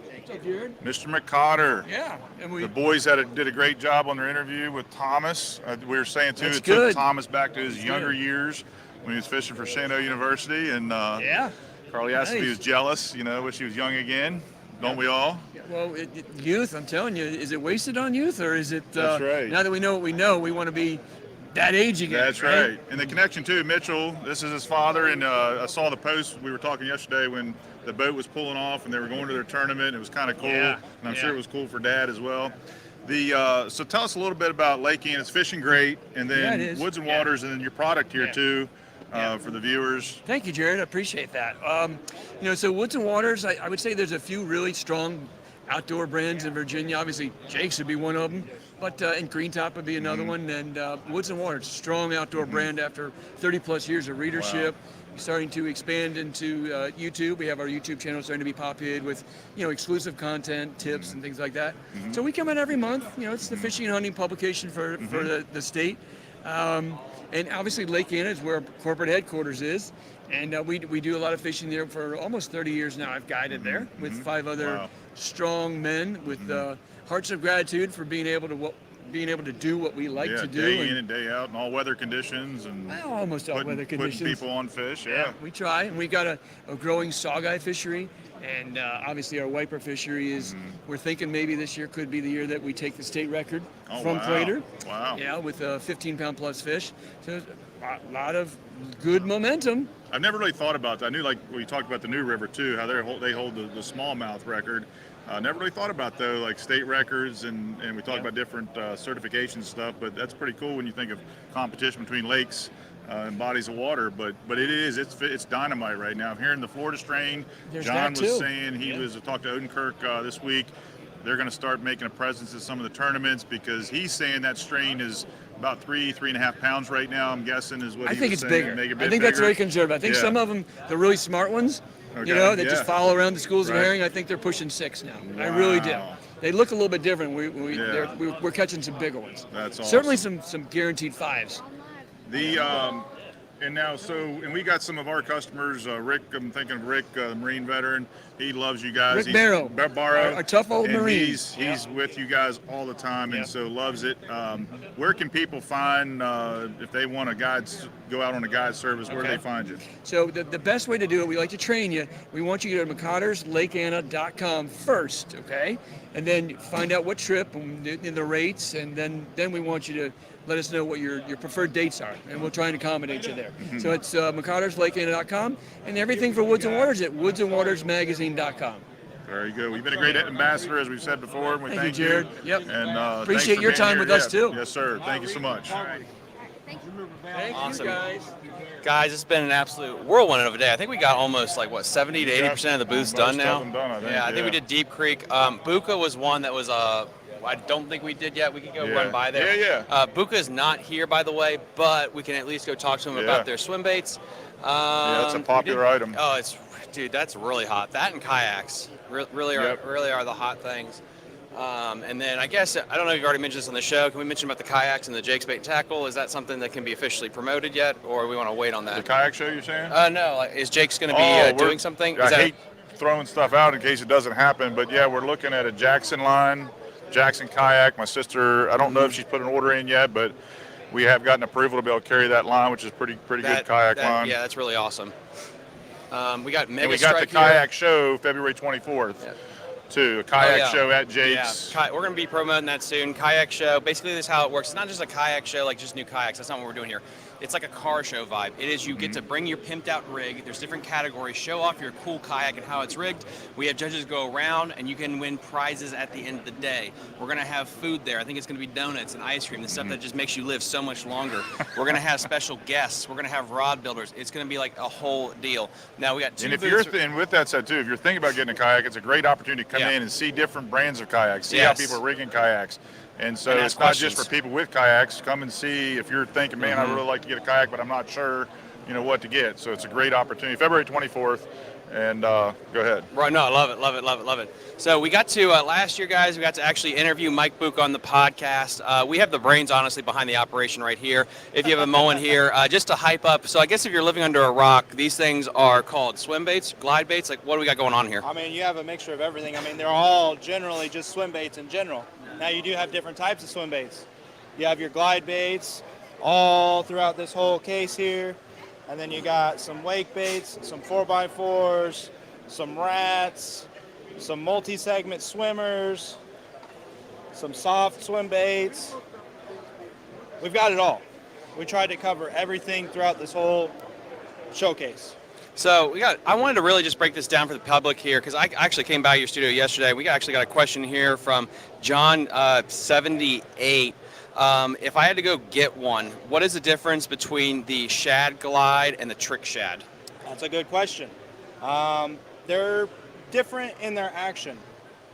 What's up, Jared? Mr. McCotter. Yeah, and The boys did a great job on their interview with Thomas. We were saying, too, That's it took good. Thomas back to his That's younger good. years when he was fishing for Shenandoah University. And Yeah. Carly asked if he Nice. was jealous, wish he was young again. Don't we all? Well, youth, I'm telling you, is it wasted on youth, or is it, That's right. now that we know what we know, we want to be that age again? That's right. And the connection too, Mitchell, this is his father, and I saw the post, we were talking yesterday when the boat was pulling off and they were going to their tournament. It was kind of cool, Yeah, and I'm yeah. sure it was cool for Dad as well. So tell us a little bit about Lake Anna. It's fishing great, and Yeah, it then is. Woods and Waters, and then your product here Yeah. too for the viewers. Thank you, Jared. I appreciate that. So Woods and Waters, I would say there's a few really strong outdoor brands in Virginia. Obviously, Jake's would be one of them, but and Green Top would be another one. And Woods and Waters, strong outdoor brand after 30 plus years of readership. Starting to expand into YouTube. We have our YouTube channel starting to be populated with, exclusive content, tips, and things like that. So we come out every month. It's the fishing and hunting publication for the state. And obviously Lake Anna is where our corporate headquarters is. And we do a lot of fishing there for almost 30 years now. I've guided there with 5 other strong men with hearts of gratitude for being able to do what we like to do. Day in and day out in all weather conditions and almost all weather conditions. Putting people on fish. Yeah. We try, and we got a growing saugeye fishery, and obviously our wiper fishery is. We're thinking maybe this year could be the year that we take the state record from wow. Plater. Wow. Yeah, with 15-pound plus fish. So a lot of good momentum. I've never really thought about that. I knew, like we talked about the New River too, how they hold the smallmouth record. Never really thought about though, like state records, and we talk about different certification stuff. But that's pretty cool when you think of competition between lakes and bodies of water. But it's dynamite right now. I'm hearing the Florida strain. There's John that was too. saying he was talked to Odenkirk this week. They're going to start making a presence at some of the tournaments because he's saying that strain is about 3.5 pounds right now. I'm guessing is what I he think was it's saying. bigger. Make it a I bit think that's bigger. very conservative. I think some of them, the really smart ones, Okay, that just follow around the schools of Right. herring, I think they're pushing 6 now. I really do. Wow. They look a little bit different. Yeah. We're catching some bigger ones. That's awesome. Certainly some guaranteed 5s. And now, and we got some of our customers, Rick, I'm thinking of Rick, the Marine veteran. He loves you guys. Rick Barrow. Barrow. A tough old and Marine. He's with you guys all the time, and so loves it. Where can people find, if they want go out on a guide service, where do they find you? So the best way to do it, we like to train you. We want you to go to McCottersLakeAnna.com first, okay? And then find out what trip and the rates, and then we want you to let us know what your preferred dates are, and we'll try and accommodate you there. Mm-hmm. So it's McCottersLakeAnna.com, and everything for Woods and Waters at woodsandwatersmagazine.com. Very good. You've been a great ambassador, as we've said before, and we Thank you, Jared. Yep. And appreciate your time with us, too. Yes, sir. Thank you so much. All right. Thank Awesome. you, guys. Guys, it's been an absolute whirlwind of a day. I think we got almost 70 to 80% of the booths done now. Most of them done, I think, I think we did Deep Creek. Buka was one that was I don't think we did yet. We could go run by there. Yeah. Buka is not here, by the way, but we can at least go talk to them about their swim baits. That's a popular item. Oh, dude, that's really hot. That and kayaks really are the hot things. And then I guess, I don't know if you've already mentioned this on the show. Can we mention about the kayaks and the Jake's Bait and Tackle? Is that something that can be officially promoted yet, or we want to wait on that? The kayak show, you're saying? No. Is Jake's going to be doing something? I hate throwing stuff out in case it doesn't happen, but yeah, we're looking at a Jackson line, Jackson kayak. My sister, I don't know if she's put an order in yet, but we have gotten approval to be able to carry that line, which is pretty good kayak line. Yeah, that's really awesome. We got Mega and we got the Strike kayak show February 24th. Too. A kayak show at Jake's. Yeah, we're going to be promoting that soon. Kayak show. Basically, this is how it works. It's not just a kayak show, like just new kayaks. That's not what we're doing here. It's like a car show vibe. It is you get to bring your pimped out rig. There's different categories. Show off your cool kayak and how it's rigged. We have judges go around, and you can win prizes at the end of the day. We're going to have food there. I think it's going to be donuts and ice cream, the stuff that just makes you live so much longer. We're going to have special guests. We're going to have rod builders. It's going to be like a whole deal. Now, we got two booths. And with that said, too, if you're thinking about getting a kayak, it's a great opportunity to come in and see different brands of kayaks, see how people are rigging kayaks. And so it's not just for people with kayaks. Come and see if you're thinking, man, I really like to get a kayak, but I'm not sure, what to get. So it's a great opportunity. February 24th, and go ahead. Right, no, I love it. So we got to, last year, guys, we got to actually interview Mike Buka on the podcast. We have the brains, honestly, behind the operation right here. If you have a moment here, just to hype up. So I guess if you're living under a rock, these things are called swim baits, glide baits. Like, what do we got going on here? I mean, you have a mixture of everything. I mean, they're all generally just swim baits in general. Now, you do have different types of swim baits. You have your glide baits all throughout this whole case here. And then you got some wake baits, some 4x4s, some rats, some multi-segment swimmers, some soft swim baits. We've got it all. We tried to cover everything throughout this whole showcase. So I wanted to really just break this down for the public here, because I actually came by your studio yesterday. We actually got a question here from John 78. If I had to go get one, what is the difference between the shad glide and the trick shad? That's a good question. They're different in their action,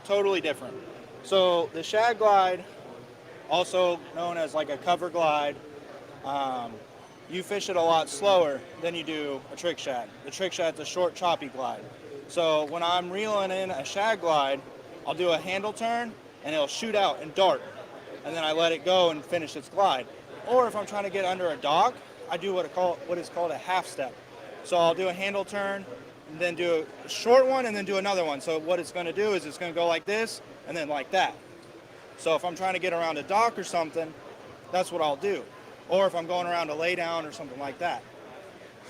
totally different. So the shad glide, also known as like a cover glide, you fish it a lot slower than you do a trick shad. The trick shad's a short, choppy glide. So when I'm reeling in a shad glide, I'll do a handle turn and it'll shoot out and dart. And then I let it go and finish its glide. Or if I'm trying to get under a dock, I do what is called a half step. So I'll do a handle turn and then do a short one and then do another one. So what it's going to do is it's going to go like this and then like that. So if I'm trying to get around a dock or something, that's what I'll do. Or if I'm going around a lay down or something like that.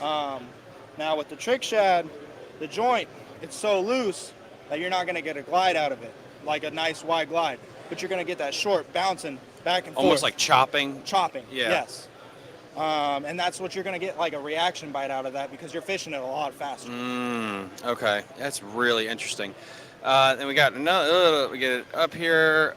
Now with the trick shad, the joint, it's so loose that you're not going to get a glide out of it, like a nice wide glide. But you're going to get that short bouncing back and forth. Almost like chopping? Chopping, yeah. Yes. And that's what you're going to get, like a reaction bite out of that, because you're fishing it a lot faster. Okay, that's really interesting. Then we got another, we get it up here.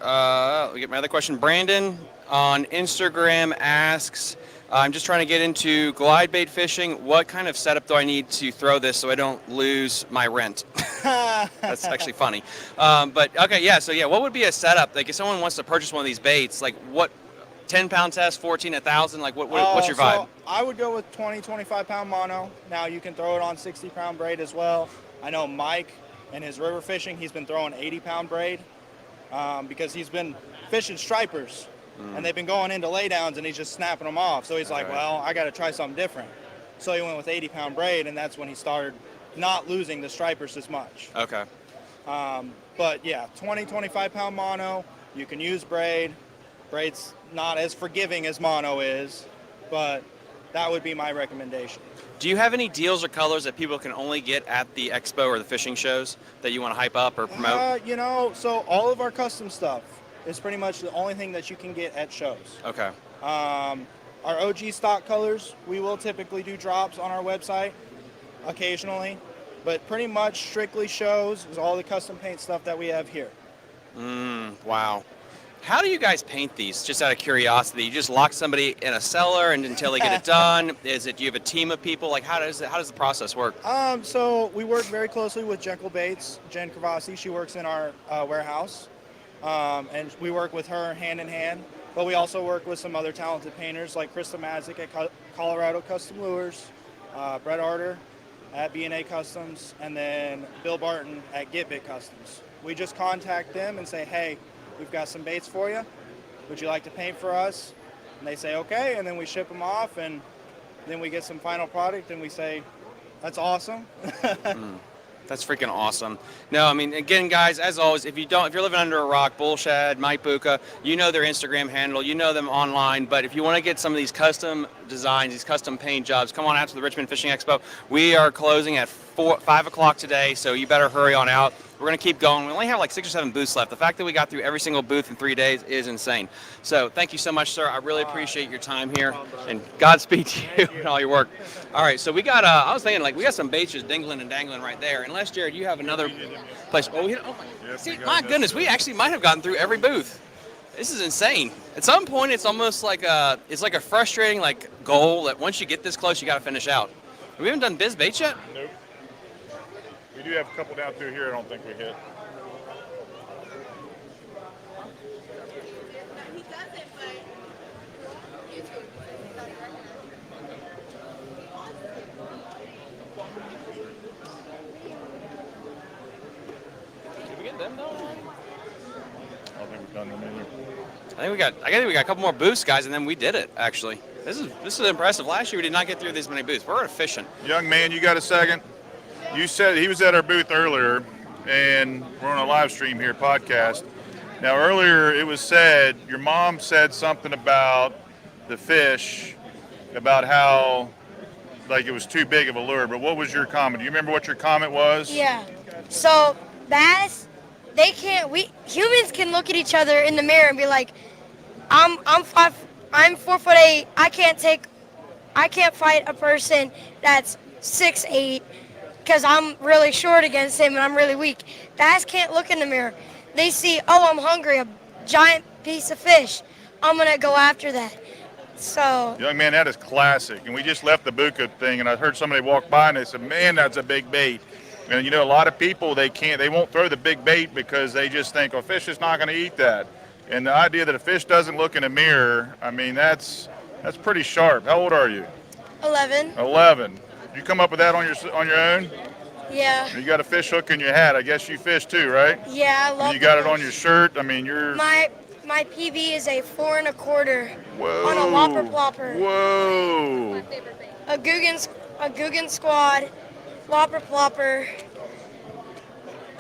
We get my other question. Brandon on Instagram asks, I'm just trying to get into glide bait fishing. What kind of setup do I need to throw this so I don't lose my rent? That's actually funny. But okay, yeah. So yeah, what would be a setup? Like if someone wants to purchase one of these baits, like what, 10-pound test, 14, 1,000? Like what's your vibe? So I would go with 20, 25-pound mono. Now you can throw it on 60-pound braid as well. I know Mike and his river fishing, he's been throwing 80-pound braid because he's been fishing stripers. And they've been going into laydowns and he's just snapping them off. So he's like, well, I got to try something different. So he went with 80-pound braid, and that's when he started not losing the stripers as much. Okay. But yeah, 20, 25-pound mono, you can use braid. Braid's not as forgiving as mono is, but that would be my recommendation. Do you have any deals or colors that people can only get at the expo or the fishing shows that you want to hype up or promote? So all of our custom stuff is pretty much the only thing that you can get at shows. Okay. Our OG stock colors, we will typically do drops on our website occasionally, but pretty much strictly shows is all the custom paint stuff that we have here. Wow. How do you guys paint these? Just out of curiosity, you just lock somebody in a cellar and until they get it done? Is it? Do you have a team of people? Like how does the process work? So we work very closely with Jen Baits, Jen Cravasi. She works in our warehouse, and we work with her hand in hand. But we also work with some other talented painters like Krista Mazik at Colorado Custom Lures, Brett Arter at B&A Customs, and then Bill Barton at Get Bit Customs. We just contact them and say, hey, we've got some baits for you. Would you like to paint for us? And they say, okay, and then we ship them off, and then we get some final product, and we say, that's awesome. That's freaking awesome. No, I mean, again, guys, as always, if you're living under a rock, Bullshad, Mike Buka, you know their Instagram handle, you know them online, but if you want to get some of these custom designs, these custom paint jobs, come on out to the Richmond Fishing Expo. We are closing at 5 o'clock today, so you better hurry on out. We're going to keep going. We only have like 6 or 7 booths left. The fact that we got through every single booth in 3 days is insane. So thank you so much, sir. I really appreciate your time here, and Godspeed to you and all your work. All right, so we got, I was thinking, like, we got some baits just dingling and dangling right there. Unless, Jared, you have another place. My goodness, we actually might have gotten through every booth. This is insane. At some point, it's almost like a frustrating goal that once you get this close, you got to finish out. We haven't done Biz Baits yet? Nope. We do have a couple down through here I don't think we hit. Did we get them done? I don't think we've done them either. I think we got a couple more booths, guys, and then we did it, actually. This is impressive. Last year, we did not get through this many booths. We're efficient. Young man, you got a second? You said he was at our booth earlier, and we're on a live stream here, podcast. Now, earlier it was said, your mom said something about the fish, about how, it was too big of a lure. But what was your comment? Do you remember what your comment was? Yeah. So, bass, humans can look at each other in the mirror and be like, I'm 4'8". I can't fight a person that's 6'8", because I'm really short against him and I'm really weak. Bass can't look in the mirror. They see, oh, I'm hungry, a giant piece of fish. I'm going to go after that. So, Young man, that is classic. And we just left the Buka thing, and I heard somebody walk by and they said, man, that's a big bait. And a lot of people, they won't throw the big bait because they just think, oh, fish is not going to eat that. And the idea that a fish doesn't look in a mirror, I mean, that's pretty sharp. How old are you? 11. 11. You come up with that on your own? Yeah. You got a fish hook in your hat. I guess you fish too, right? Yeah, I love and you got to it on fish. your shirt. I mean, you're... My PB is a 4 1/4 Whoa. on a Whopper Plopper. Whoa. A Guggen Squad Whopper Plopper.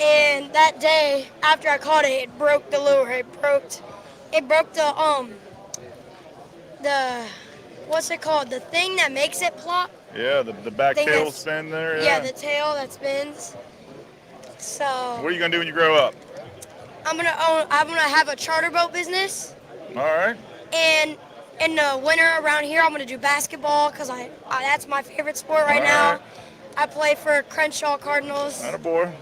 And that day, after I caught it, it broke the lure. It broke the what's it called? The thing that makes it plop. Yeah, the back tail spin there. Yeah, the tail that spins. So. What are you gonna do when you grow up? I'm gonna have a charter boat business. All right. And in the winter around here, I'm gonna do basketball because that's my favorite sport right now. Right. I play for Crenshaw Cardinals. Attaboy.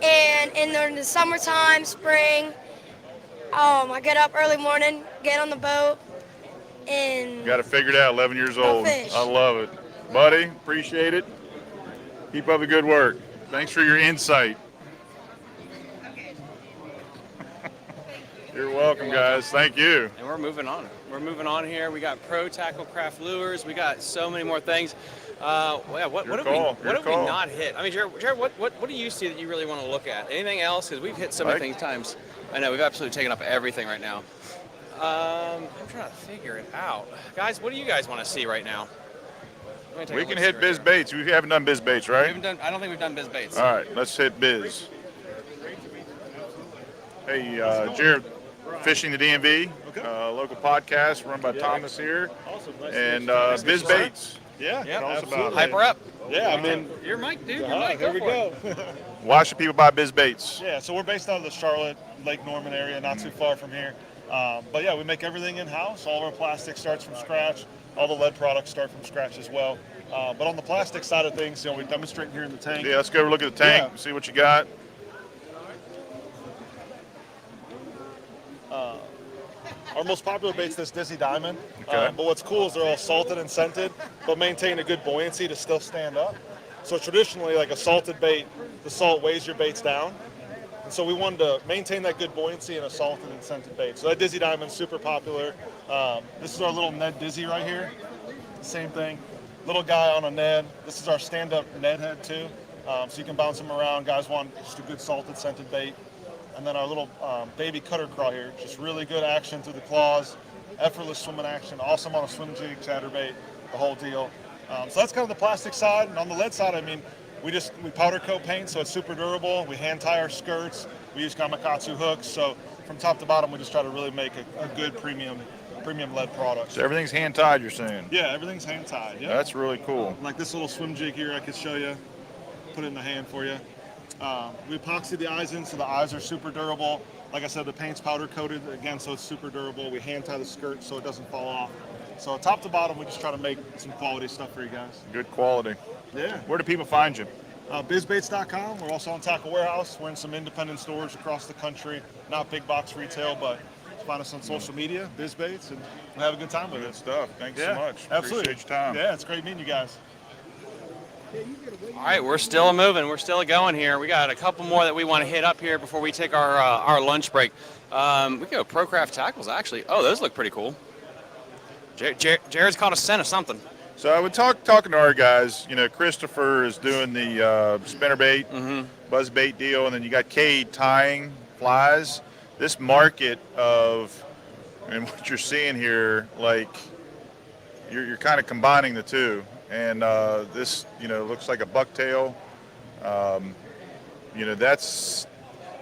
And in the summertime, spring, I get up early morning, get on the boat, and Got it figured out. 11 years old. fish. I love it, buddy. Appreciate it. Keep up the good work. Thanks for your insight. You're welcome, guys. Thank you. And we're moving on. We're moving on here. We got Pro Tackle Craft Lures. We got so many more things. What have we not hit? I mean, Jared, what do you see that you really want to look at? Anything else? Because we've hit so many times. I know, we've absolutely taken up everything right now. I'm trying to figure it out. Guys, what do you guys want to see right now? me take We a can look hit right Biz here. Baits. We haven't done Biz Baits, right? I don't think we've done Biz Baits. All right, let's hit Biz. Hey, Jared, Fishing the DMV, local podcast run by Thomas here, and Biz Baits. Yeah, Tell us absolutely. about it. Hype her up. Yeah, I mean, Your mic, dude. Your mic. here we go. Why should people buy Biz Baits? Yeah, so we're based out of the Charlotte, Lake Norman area, not too far from here. But yeah, we make everything in-house. All of our plastic starts from scratch. All the lead products start from scratch as well. But on the plastic side of things, we demonstrate here in the tank. Yeah, let's go look at the tank, see what you got. Our most popular bait's this Dizzy Diamond. Okay. But what's cool is they're all salted and scented, but maintain a good buoyancy to still stand up. So traditionally, like a salted bait, the salt weighs your baits down. And so we wanted to maintain that good buoyancy in a salted and scented bait. So that Dizzy Diamond's super popular. This is our little Ned Dizzy right here. Same thing. Little guy on a Ned. This is our stand-up Ned head too. So you can bounce them around. Guys want just a good salted scented bait. And then our little baby cutter craw here. Just really good action through the claws. Effortless swimming action. Awesome on a swim jig, chatterbait, the whole deal. So that's kind of the plastic side. And on the lead side, I mean, we powder coat paint, so it's super durable. We hand tie our skirts. We use Gamakatsu hooks. So from top to bottom, we just try to really make a good premium lead product. So everything's hand tied, you're saying? Yeah, everything's hand tied. Yeah. That's really cool. Like this little swim jig here, I could show you. Put it in the hand for you. We epoxy the eyes in, so the eyes are super durable. Like I said, the paint's powder coated again, so it's super durable. We hand tie the skirt so it doesn't fall off. So top to bottom, we just try to make some quality stuff for you guys. Good quality. Yeah. Where do people find you? BizBaits.com. We're also on Tackle Warehouse. We're in some independent stores across the country. Not big box retail, but find us on social media, Biz Baits, and we'll have a good time with it. Good stuff. Thanks Yeah, so much. absolutely. Appreciate your time. Yeah, it's great meeting you guys. All right, we're still moving. We're still going here. We got a couple more that we want to hit up here before we take our lunch break. We go ProCraft tackles, actually. Oh, those look pretty cool. Jared's caught a scent of something. So I would talking to our guys. Christopher is doing the spinnerbait, buzz bait deal, and then you got Cade tying flies. This market and what you're seeing here, like you're kind of combining the two. And this, looks like a bucktail.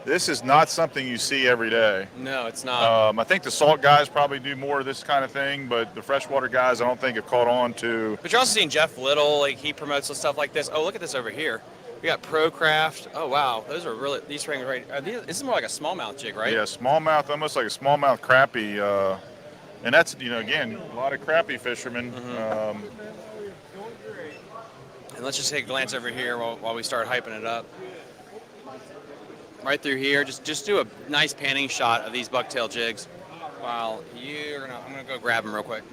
This is not something you see every day. No, it's not. I think the salt guys probably do more of this kind of thing, but the freshwater guys I don't think have caught on to. But you're also seeing Jeff Little, like he promotes some stuff like this. Oh, look at this over here. We got ProCraft. Oh, wow. Those are really, these rings right. This is more like a smallmouth jig, right? Yeah, smallmouth, almost like a smallmouth crappie. And that's, again, a lot of crappie fishermen. And let's just take a glance over here while we start hyping it up. Right through here, just do a nice panning shot of these bucktail jigs. While I'm gonna go grab them real quick.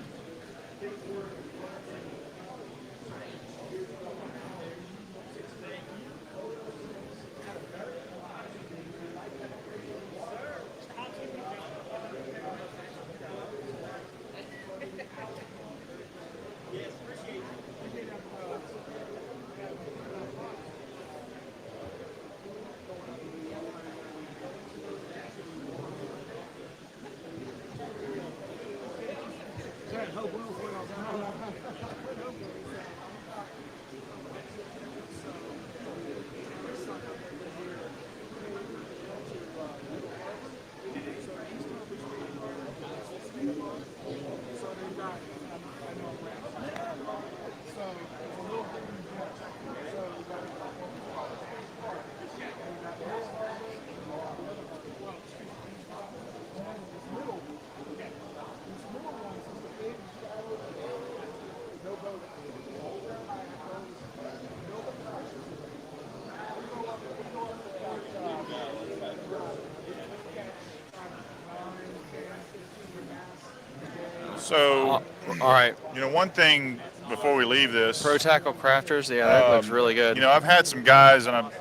So, all right. One thing before we leave this. Pro Tackle Crafters, yeah, that looks really good. I've had some guys, and I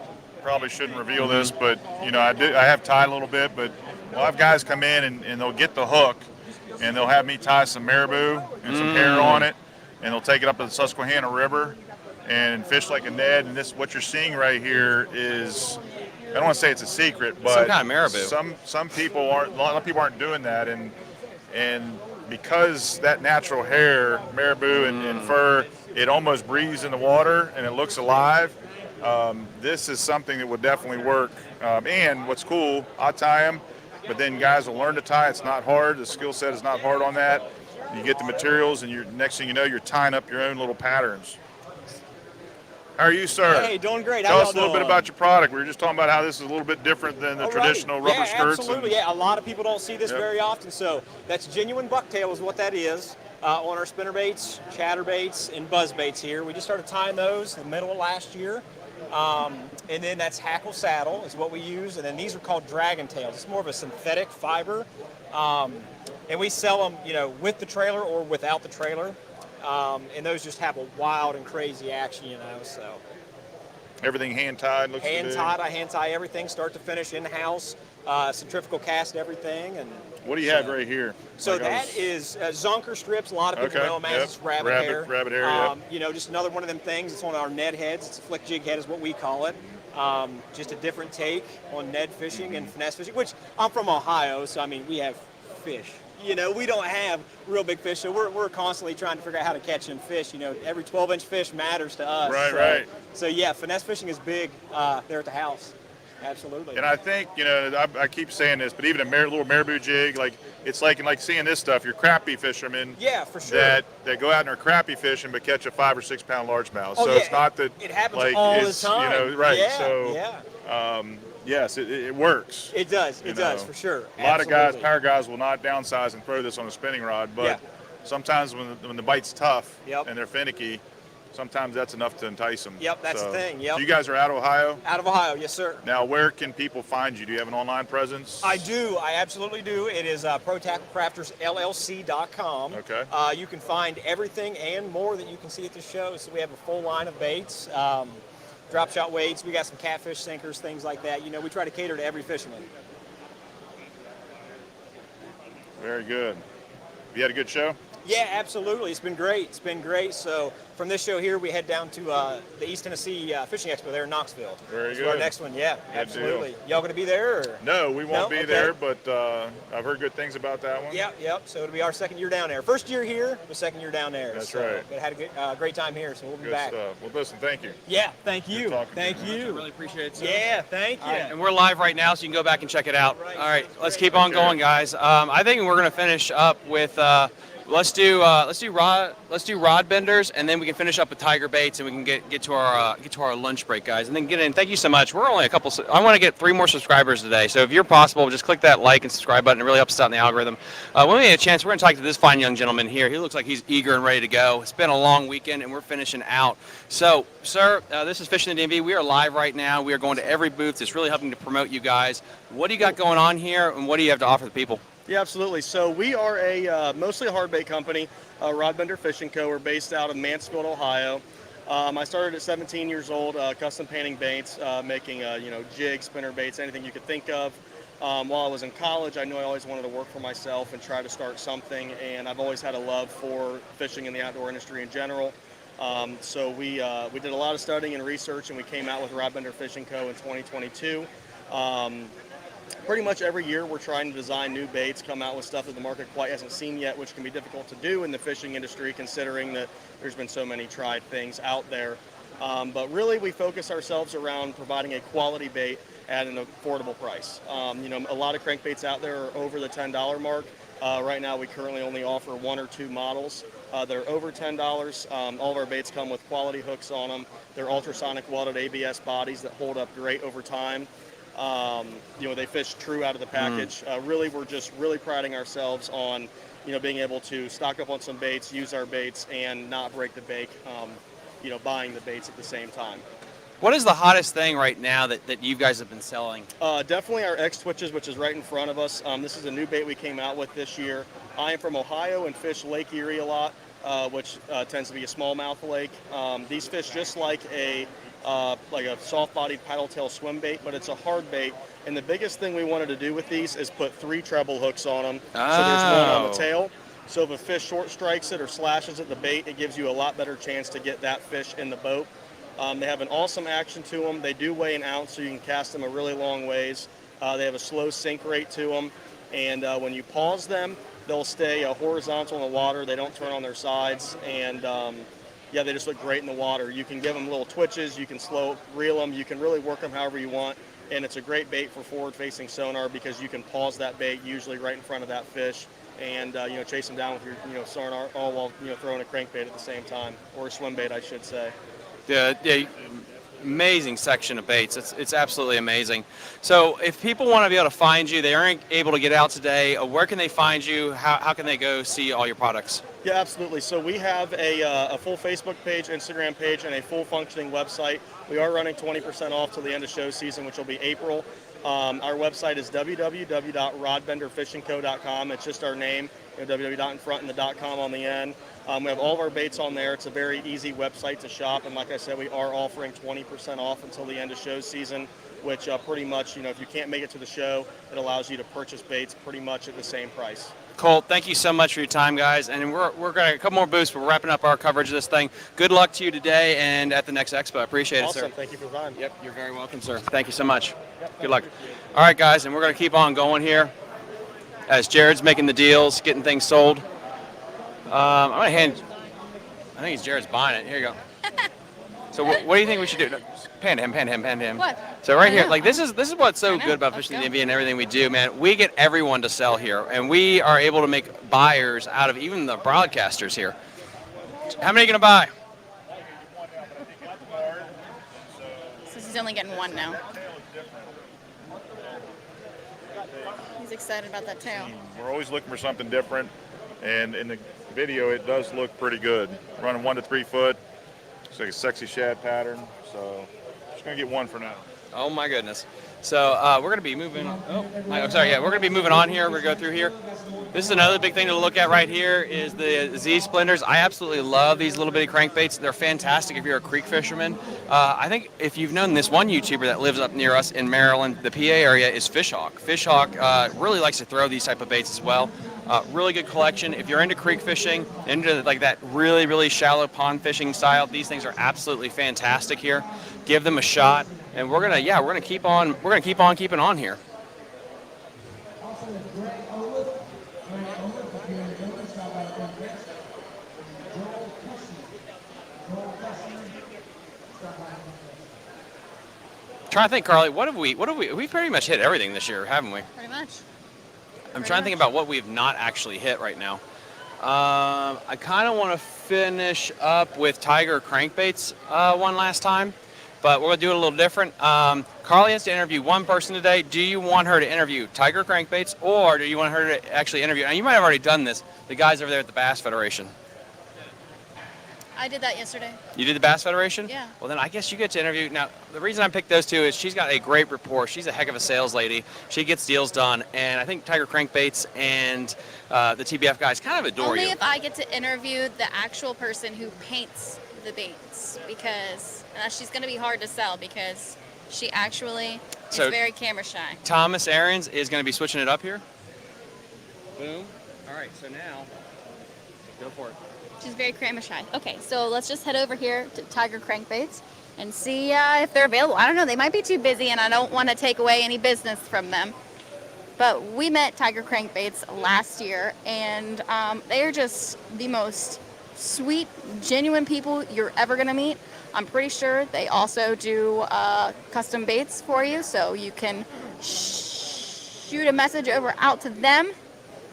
probably shouldn't reveal this, but, I have tied a little bit, but we'll have guys come in and they'll get the hook, and they'll have me tie some marabou and some hair on it, and they'll take it up to the Susquehanna River and fish like a Ned. And what you're seeing right here is, I don't want to say it's a secret, but some kind of marabou. Some people aren't, a lot of people aren't doing that, and because that natural hair, marabou and fur, it almost breathes in the water and it looks alive. This is something that would definitely work. And what's cool, I tie them, but then guys will learn to tie. It's not hard. The skill set is not hard on that. You get the materials, and next thing you know, you're tying up your own little patterns. How are you, sir? Hey, doing great. Tell How us a little bit about your product. We were just talking about how this is a little bit different than the traditional rubber skirts. Absolutely. Yeah, a lot of people don't see this very often. So that's genuine bucktail is what that is on our spinnerbaits, chatterbaits, and buzzbaits here. We just started tying those in the middle of last year. And then that's hackle saddle is what we use. And then these are called dragon tails. It's more of a synthetic fiber. And we sell them, with the trailer or without the trailer. And those just have a wild and crazy action, so. Everything hand-tied, looks Hand-tied, I hand-tie everything, start to finish, in-house, centrifugal cast everything. And what do you have right here? So that is zonker strips. A lot of people know them as rabbit hair. Rabbit hair, just another one of them things. It's on our Ned heads. It's a flick jig head is what we call it. Just a different take on Ned fishing and finesse fishing, which I'm from Ohio, so, we have fish. We don't have real big fish, so we're constantly trying to figure out how to catch and fish. Every 12-inch fish matters to us. Right. So yeah, finesse fishing is big there at the house. Absolutely. And I think, I keep saying this, but even a little marabou jig, it's like seeing this stuff. Your crappie fishermen, yeah, for sure, that go out and are crappie fishing but catch a 5 or 6 pound largemouth. Oh, so yeah, it's not that it happens all the time. Right. Yeah, so yeah. Yes, it works. It does. It does for sure. A lot of guys, power guys, will not downsize and throw this on a spinning rod, but sometimes when the bite's tough and they're finicky, sometimes that's enough to entice them. Yep, that's the thing. Yep. So you guys are out of Ohio? Out of Ohio, yes, sir. Now, where can people find you? Do you have an online presence? I do. I absolutely do. It is ProTackleCraftersLLC.com. Okay. You can find everything and more that you can see at the show. So we have a full line of baits, drop shot weights. We got some catfish sinkers, things like that. We try to cater to every fisherman. Very good. You had a good show? Yeah, absolutely. It's been great. So from this show here, we head down to the East Tennessee Fishing Expo there in Knoxville. Very good. Our next one, yeah, Good absolutely. deal. Y'all going to be there? Or? No, we won't be Okay. there, but I've heard good things about that one. Yep. So it'll be our second year down there. First year here, the second year down there. That's so, right. But had a great time here, so we'll be Good back. stuff. Well, listen, thank you. Yeah, thank you. I really appreciate it, sir. Yeah, thank you. All right, and we're live right now, so you can go back and check it out. All right, let's keep on going, guys. I think we're going to finish up with let's do rod benders, and then we can finish up with tiger baits, and we can get to our lunch break, guys, and then get in. Thank you so much. We're only I want to get 3 more subscribers today, so if you're possible, just click that like and subscribe button. It really helps us out in the algorithm. When we get a chance, we're going to talk to this fine young gentleman here. He looks like he's eager and ready to go. It's been a long weekend, and we're finishing out. So, sir, this is Fishing the DMV. We are live right now. We are going to every booth. It's really helping to promote you guys. What do you got going on here, and what do you have to offer the people? Yeah, absolutely. So we are a mostly a hard bait company, Rod Bender Fishing Co. We're based out of Mansfield, Ohio. I started at 17 years old, custom painting baits, making jigs, spinner baits, anything you could think of. While I was in college, I knew I always wanted to work for myself and try to start something, and I've always had a love for fishing in the outdoor industry in general. So we did a lot of studying and research, and we came out with Rod Bender Fishing Co. in 2022. Pretty much every year we're trying to design new baits, come out with stuff that the market quite hasn't seen yet, which can be difficult to do in the fishing industry considering that there's been so many tried things out there. But really we focus ourselves around providing a quality bait at an affordable price. A lot of crankbaits out there are over the $10 mark. Right now we currently only offer 1 or 2 models. They're over $10. All of our baits come with quality hooks on them. They're ultrasonic welded ABS bodies that hold up great over time. They fish true out of the package. We're just really priding ourselves on, being able to stock up on some baits, use our baits, and not break the bank, buying the baits at the same time. What is the hottest thing right now that you guys have been selling? Definitely our X-Twitches, which is right in front of us. This is a new bait we came out with this year. I am from Ohio and fish Lake Erie a lot, which tends to be a smallmouth lake. These fish just like a soft-bodied paddle-tail swim bait, but it's a hard bait. And the biggest thing we wanted to do with these is put 3 treble hooks on them. So there's one on the tail. So if a fish short strikes it or slashes at the bait, it gives you a lot better chance to get that fish in the boat. They have an awesome action to them. They do weigh an ounce, so you can cast them a really long ways. They have a slow sink rate to them. And when you pause them, they'll stay horizontal in the water. They don't turn on their sides. And yeah, they just look great in the water. You can give them little twitches, you can slow reel them, you can really work them however you want. And it's a great bait for forward-facing sonar because you can pause that bait usually right in front of that fish and chase them down with your sonar, all while throwing a crankbait at the same time, or a swim bait, I should say. Yeah, amazing section of baits. It's absolutely amazing. So if people want to be able to find you, they aren't able to get out today, where can they find you? How can they go see all your products? Yeah, absolutely. So we have a full Facebook page, Instagram page, and a full functioning website. We are running 20% off till the end of show season, which will be April. Our website is www.rodbenderfishingco.com. It's just our name, www in front and the .com on the end. We have all of our baits on there. It's a very easy website to shop, and like I said, we are offering 20% off until the end of show season, which pretty much, if you can't make it to the show, it allows you to purchase baits pretty much at the same price. Colt, thank you so much for your time, guys. And we're going to a couple more booths. We're wrapping up our coverage of this thing. Good luck to you today and at the next expo. I appreciate it, sir. Awesome. Thank you for the time. Yep, you're very welcome, sir. Thank you so much. Good luck. All right, guys, and we're going to keep on going here as Jared's making the deals, getting things sold. I'm going to hand. I think it's Jared's buying it. Here you go. So what do you think we should do? Pan him. What? So right here, like this is what's so good about Fishing the DMV and everything we do, man. We get everyone to sell here, and we are able to make buyers out of even the broadcasters here. How many are you gonna buy? So he's only getting one now. He's excited about that tail. We're always looking for something different, and in the video it does look pretty good. Running 1 to 3 foot. It's like a sexy shad pattern, so just gonna get one for now. Oh my goodness. So we're gonna be moving. I'm sorry. Yeah, we're gonna be moving on here. We're gonna go through here. This is another big thing to look at right here is the Z splinters. I absolutely love these little bitty crankbaits. They're fantastic if you're a creek fisherman. I think if you've known this one YouTuber that lives up near us in Maryland, the PA area, is Fishhawk. Fishhawk really likes to throw these type of baits as well. Really good collection. If you're into creek fishing, into like that really, really shallow pond fishing style, these things are absolutely fantastic here. Give them a shot, and we're gonna keep on keeping on here. Trying to think, Carly, we've pretty much hit everything this year, haven't we? Pretty much. I'm trying to think about what we've not actually hit right now. I kind of want to finish up with Tiger Crankbaits one last time, but we're going to do it a little different. Carly has to interview one person today. Do you want her to interview Tiger Crankbaits, or do you want her to actually interview, and you might have already done this, the guys over there at the Bass Federation? I did that yesterday. You did the Bass Federation? Yeah. Well, then I guess you get to interview. Now, the reason I picked those two is she's got a great rapport. She's a heck of a sales lady. She gets deals done. And I think Tiger Crankbaits and the TBF guys kind of adore Only you. if I get to interview the actual person who paints the baits, because she's going to be hard to sell because she actually is very camera shy. Thomas Ahrens is going to be switching it up here. Boom. All right, so now, go for it. She's very camera shy. Okay, so let's just head over here to Tiger Crankbaits and see if they're available. I don't know, they might be too busy and I don't want to take away any business from them. But we met Tiger Crankbaits last year, and they are just the most sweet, genuine people you're ever going to meet. I'm pretty sure they also do custom baits for you, so you can shoot a message over out to them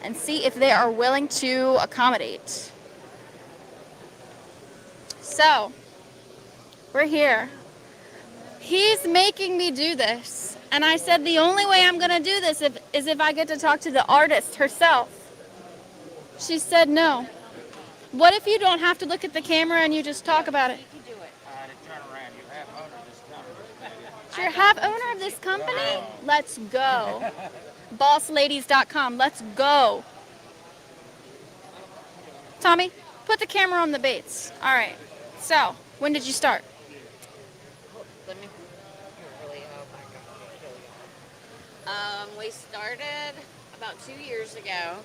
and see if they are willing to accommodate. So, we're here. He's making me do this. And I said the only way I'm going to do this is if I get to talk to the artist herself. She said no. What if you don't have to look at the camera and you just talk about it? You're half owner of this company? Let's go. Bossladies.com. Let's go. Tommy, put the camera on the baits. All right. So, when did you start? Let me really, oh my God. We started about 2 years ago.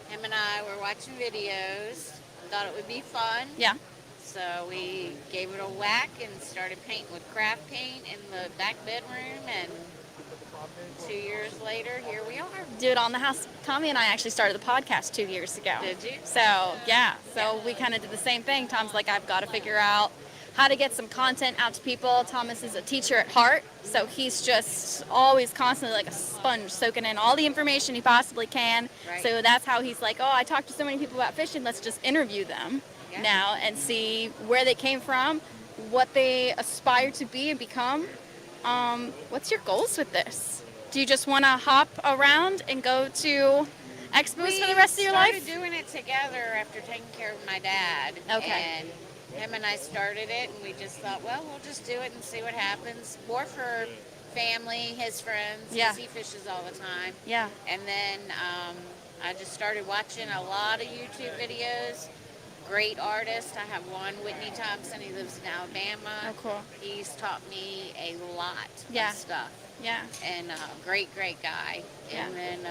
Him and I were watching videos, thought it would be fun. Yeah. So we gave it a whack and started painting with craft paint in the back bedroom, and 2 years later, here we are. Do it on the house. Tommy and I actually started the podcast 2 years ago. Did you? So, yeah. So we kind of did the same thing. Tom's like, I've got to figure out how to get some content out to people. Thomas is a teacher at heart, so he's just always constantly like a sponge, soaking in all the information he possibly can. Right. So that's how he's like, oh, I talked to so many people about fishing, let's just interview them now and see where they came from, what they aspire to be and become. What's your goals with this? Do you just want to hop around and go to expos for the rest of your life? We started doing it together after taking care of my dad. Okay. And him and I started it, and we just thought, well, we'll just do it and see what happens. More for family, his friends, Yeah. because he fishes all the time. Yeah. And then I just started watching a lot of YouTube videos. Great artist. I have one, Whitney Thompson. He lives in Alabama. Oh, cool. He's taught me a lot Yeah. of stuff. Yeah. And great guy. Yeah. And then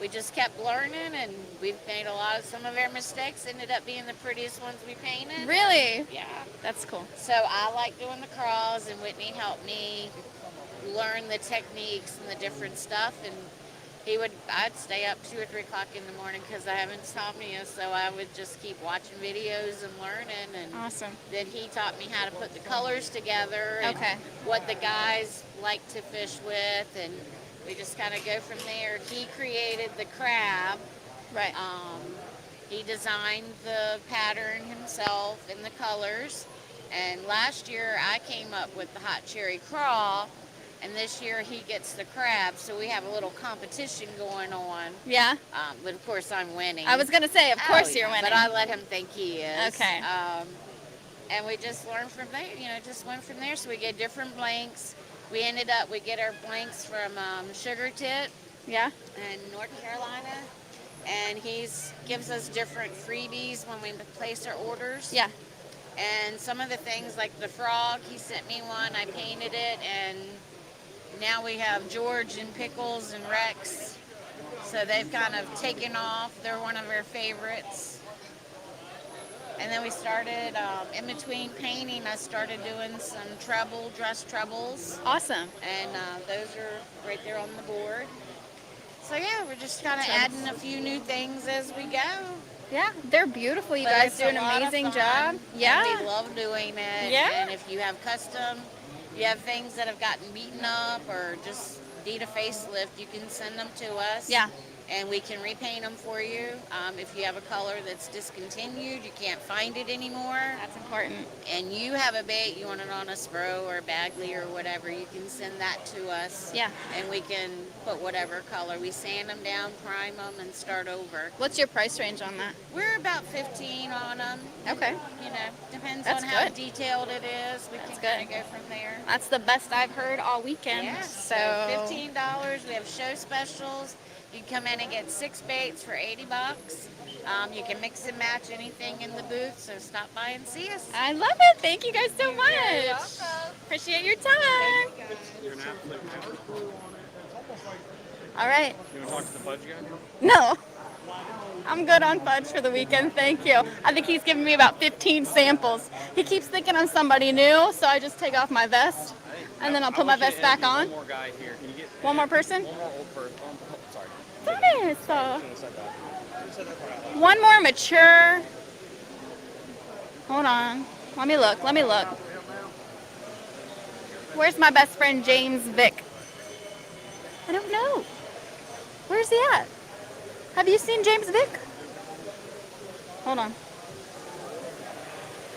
we just kept learning, and we've made some of our mistakes ended up being the prettiest ones we painted. Really? Yeah. That's cool. So I like doing the crawls, and Whitney helped me learn the techniques and the different stuff. And I'd stay up 2 or 3 o'clock in the morning because I have insomnia, so I would just keep watching videos and learning. And awesome. Then he taught me how to put the colors together and Okay. what the guys like to fish with, and we just kind of go from there. He created the crab. Right. He designed the pattern himself and the colors. And last year I came up with the hot cherry crawl, and this year he gets the crab. So we have a little competition going on. Yeah. But of course I'm winning. I was going to say, of course you're yeah, winning. But I let him think he is. Okay. And we just learn from there, just went from there. So we get different blanks. We get our blanks from Sugar Tit. Yeah. In North Carolina. And he gives us different freebies when we place our orders. Yeah. And some of the things like the frog, he sent me one, I painted it, and now we have George and Pickles and Rex. So they've kind of taken off. They're one of our favorites. And then we started, in between painting, I started doing some dress trebles. Awesome. And those are right there on the board. So yeah, we're just kind of adding a few new things as we go. Yeah, they're beautiful. You But guys it's do a an lot of amazing fun, job. and Yeah. we love doing it. Yeah. And if you have you have things that have gotten beaten up or just need a facelift, you can send them to us. Yeah. And we can repaint them for you. If you have a color that's discontinued, you can't find it anymore. That's important. And you have a bait, you want it on a Spro or a Bagley or whatever, you can send that to us. Yeah. And we can put whatever color. We sand them down, prime them, and start over. What's your price range on that? We're about 15 on them. Okay. Depends That's on how good. detailed it is. We can kind of go from there. That's the best I've heard all weekend. Yeah, So $15. We have show specials. You can come in and get 6 baits for $80. You can mix and match anything in the booth, so stop by and see us. I love it. Thank you guys so much. Appreciate your time. All right. You want to talk to the fudge guy? No. I'm good on fudge for the weekend. Thank you. I think he's giving me about 15 samples. He keeps thinking I'm somebody new, so I just take off my vest, and then I'll put my vest back on. One more guy here. Can you get One more person? One more old person. Sorry. Vanessa. One more mature. Hold on. Let me look. Where's my best friend James Vick? I don't know. Where's he at? Have you seen James Vick? Hold on.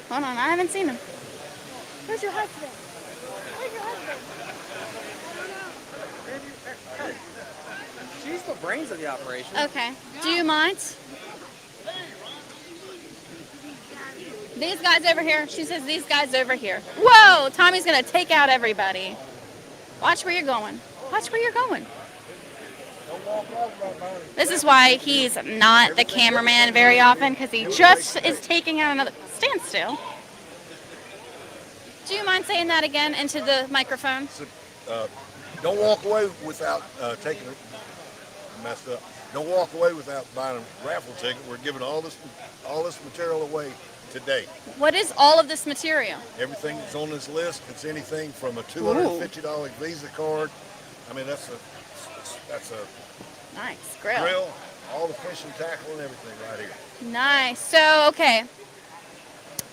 I haven't seen him. Where's your husband? She's the brains of the operation. Okay. Do you mind? These guys over here. She says these guys over here. Whoa! Tommy's going to take out everybody. Watch where you're going. This is why he's not the cameraman very often, because he just is taking out another... Stand still. Do you mind saying that again into the microphone? Don't walk away without taking it. Messed up. Don't walk away without buying a raffle ticket. We're giving all this material away today. What is all of this material? Everything that's on this list, it's anything from a $250 Visa card I mean, that's a Nice grill. grill, all the fishing tackle and everything right here. Nice. So, okay.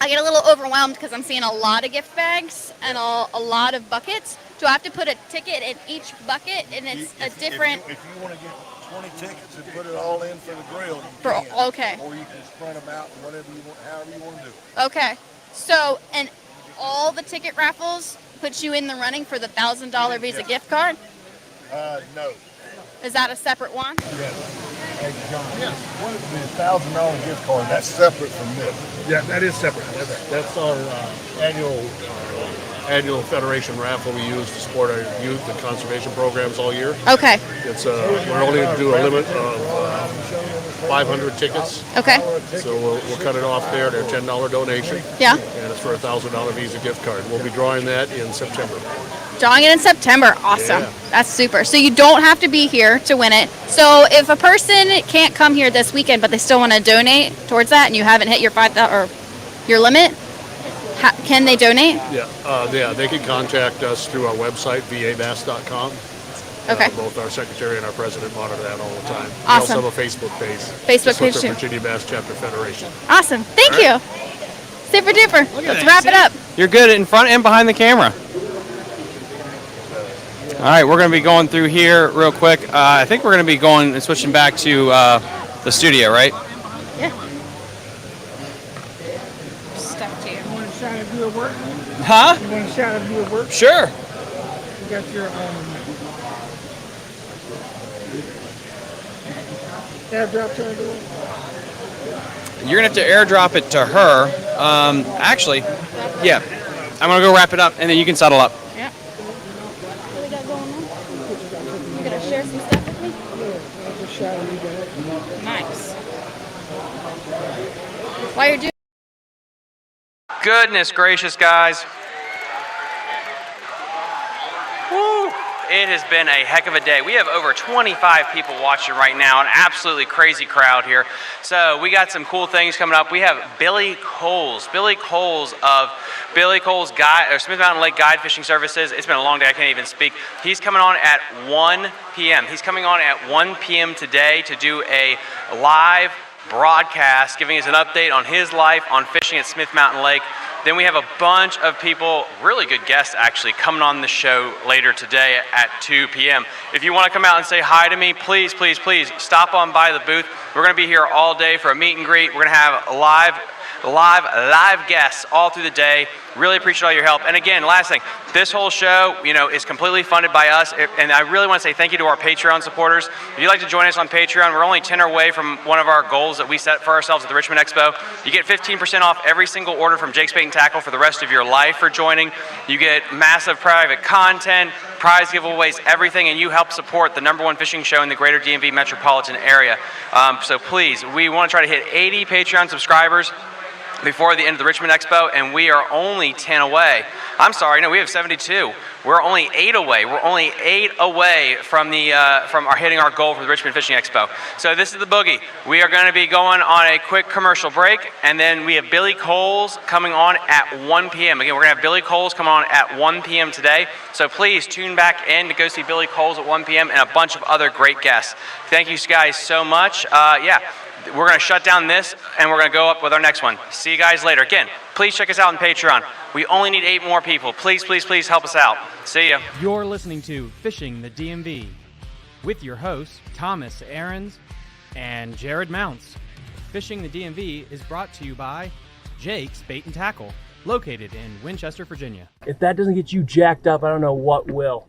I get a little overwhelmed because I'm seeing a lot of gift bags and a lot of buckets. Do I have to put a ticket in each bucket and it's a different... If you want to get 20 tickets and put it all in for the grill, you can. Okay. Or you can spread them out whatever you want, however you want to do it. Okay. So, and all the ticket raffles put you in the running for the $1,000 Visa gift card? No. Is that a separate one? Yes. Hey, John. Yes. What is the $1,000 gift card? That's separate from this. Yeah, that is separate. That's our annual Federation raffle we use to support our youth and conservation programs all year. Okay. It's we're only going to do a limit of 500 tickets. Okay. So we'll cut it off there. They're a $10 donation. Yeah. And it's for a $1,000 Visa gift card. We'll be drawing that in September. Drawing it in September. Awesome. Yeah. That's super. So you don't have to be here to win it. So if a person can't come here this weekend, but they still want to donate towards that, and you haven't hit your your limit, can they donate? Yeah, they can contact us through our website, vabass.com. Okay. Both our secretary and our president monitor that all the time. Awesome. We also have a Facebook page. Facebook page Just too. look for Virginia Bass Chapter Federation. Awesome. Thank All right. you. Super duper. Let's wrap it up. You're good in front and behind the camera. All right, we're going to be going through here real quick. I think we're going to be going and switching back to the studio, right? Yeah. Stuff to you. You want to shot of your work? Huh? You want a shot of your work? Sure. You got your airdrop to her? You're going to have to airdrop it to her. Actually, yeah. I'm going to go wrap it up, and then you can settle up. Yeah. What we got going on? You going to share some stuff with me? Yeah, just shot of you guys. Nice. While you're doing... Goodness gracious, guys. Woo. It has been a heck of a day. We have over 25 people watching right now, an absolutely crazy crowd here. So we got some cool things coming up. We have Billy Coles of Billy Coles Smith Mountain Lake Guide Fishing Services. It's been a long day, I can't even speak. He's coming on at 1 p.m. He's coming on at 1 p.m. today to do a live broadcast, giving us an update on his life on fishing at Smith Mountain Lake. Then we have a bunch of people, really good guests actually, coming on the show later today at 2 p.m. If you want to come out and say hi to me, please, please, please stop on by the booth. We're going to be here all day for a meet and greet. We're going to have live guests all through the day. Really appreciate all your help. And again, last thing, this whole show, is completely funded by us. And I really want to say thank you to our Patreon supporters. If you'd like to join us on Patreon, we're only 10 away from one of our goals that we set for ourselves at the Richmond Expo. You get 15% off every single order from Jake's Bait and Tackle for the rest of your life for joining. You get massive private content, prize giveaways, everything, and you help support the #1 fishing show in the greater DMV metropolitan area. So please, we want to try to hit 80 Patreon subscribers before the end of the Richmond Expo, and we are only 10 away. I'm sorry, no, we have 72. We're only 8 away. We're only 8 away from hitting our goal for the Richmond Fishing Expo. So this is the boogie. We are going to be going on a quick commercial break, and then we have Billy Coles coming on at 1 p.m. Again, we're going to have Billy Coles come on at 1 p.m. today. So please tune back in to go see Billy Coles at 1 p.m. and a bunch of other great guests. Thank you guys so much. We're going to shut down this, and we're going to go up with our next one. See you guys later. Again, please check us out on Patreon. We only need 8 more people. Please, please, please help us out. See ya. You're listening to Fishing the DMV with your hosts, Thomas Ahrens and Jared Mounts. Fishing the DMV is brought to you by Jake's Bait and Tackle, located in Winchester, Virginia. If that doesn't get you jacked up, I don't know what will.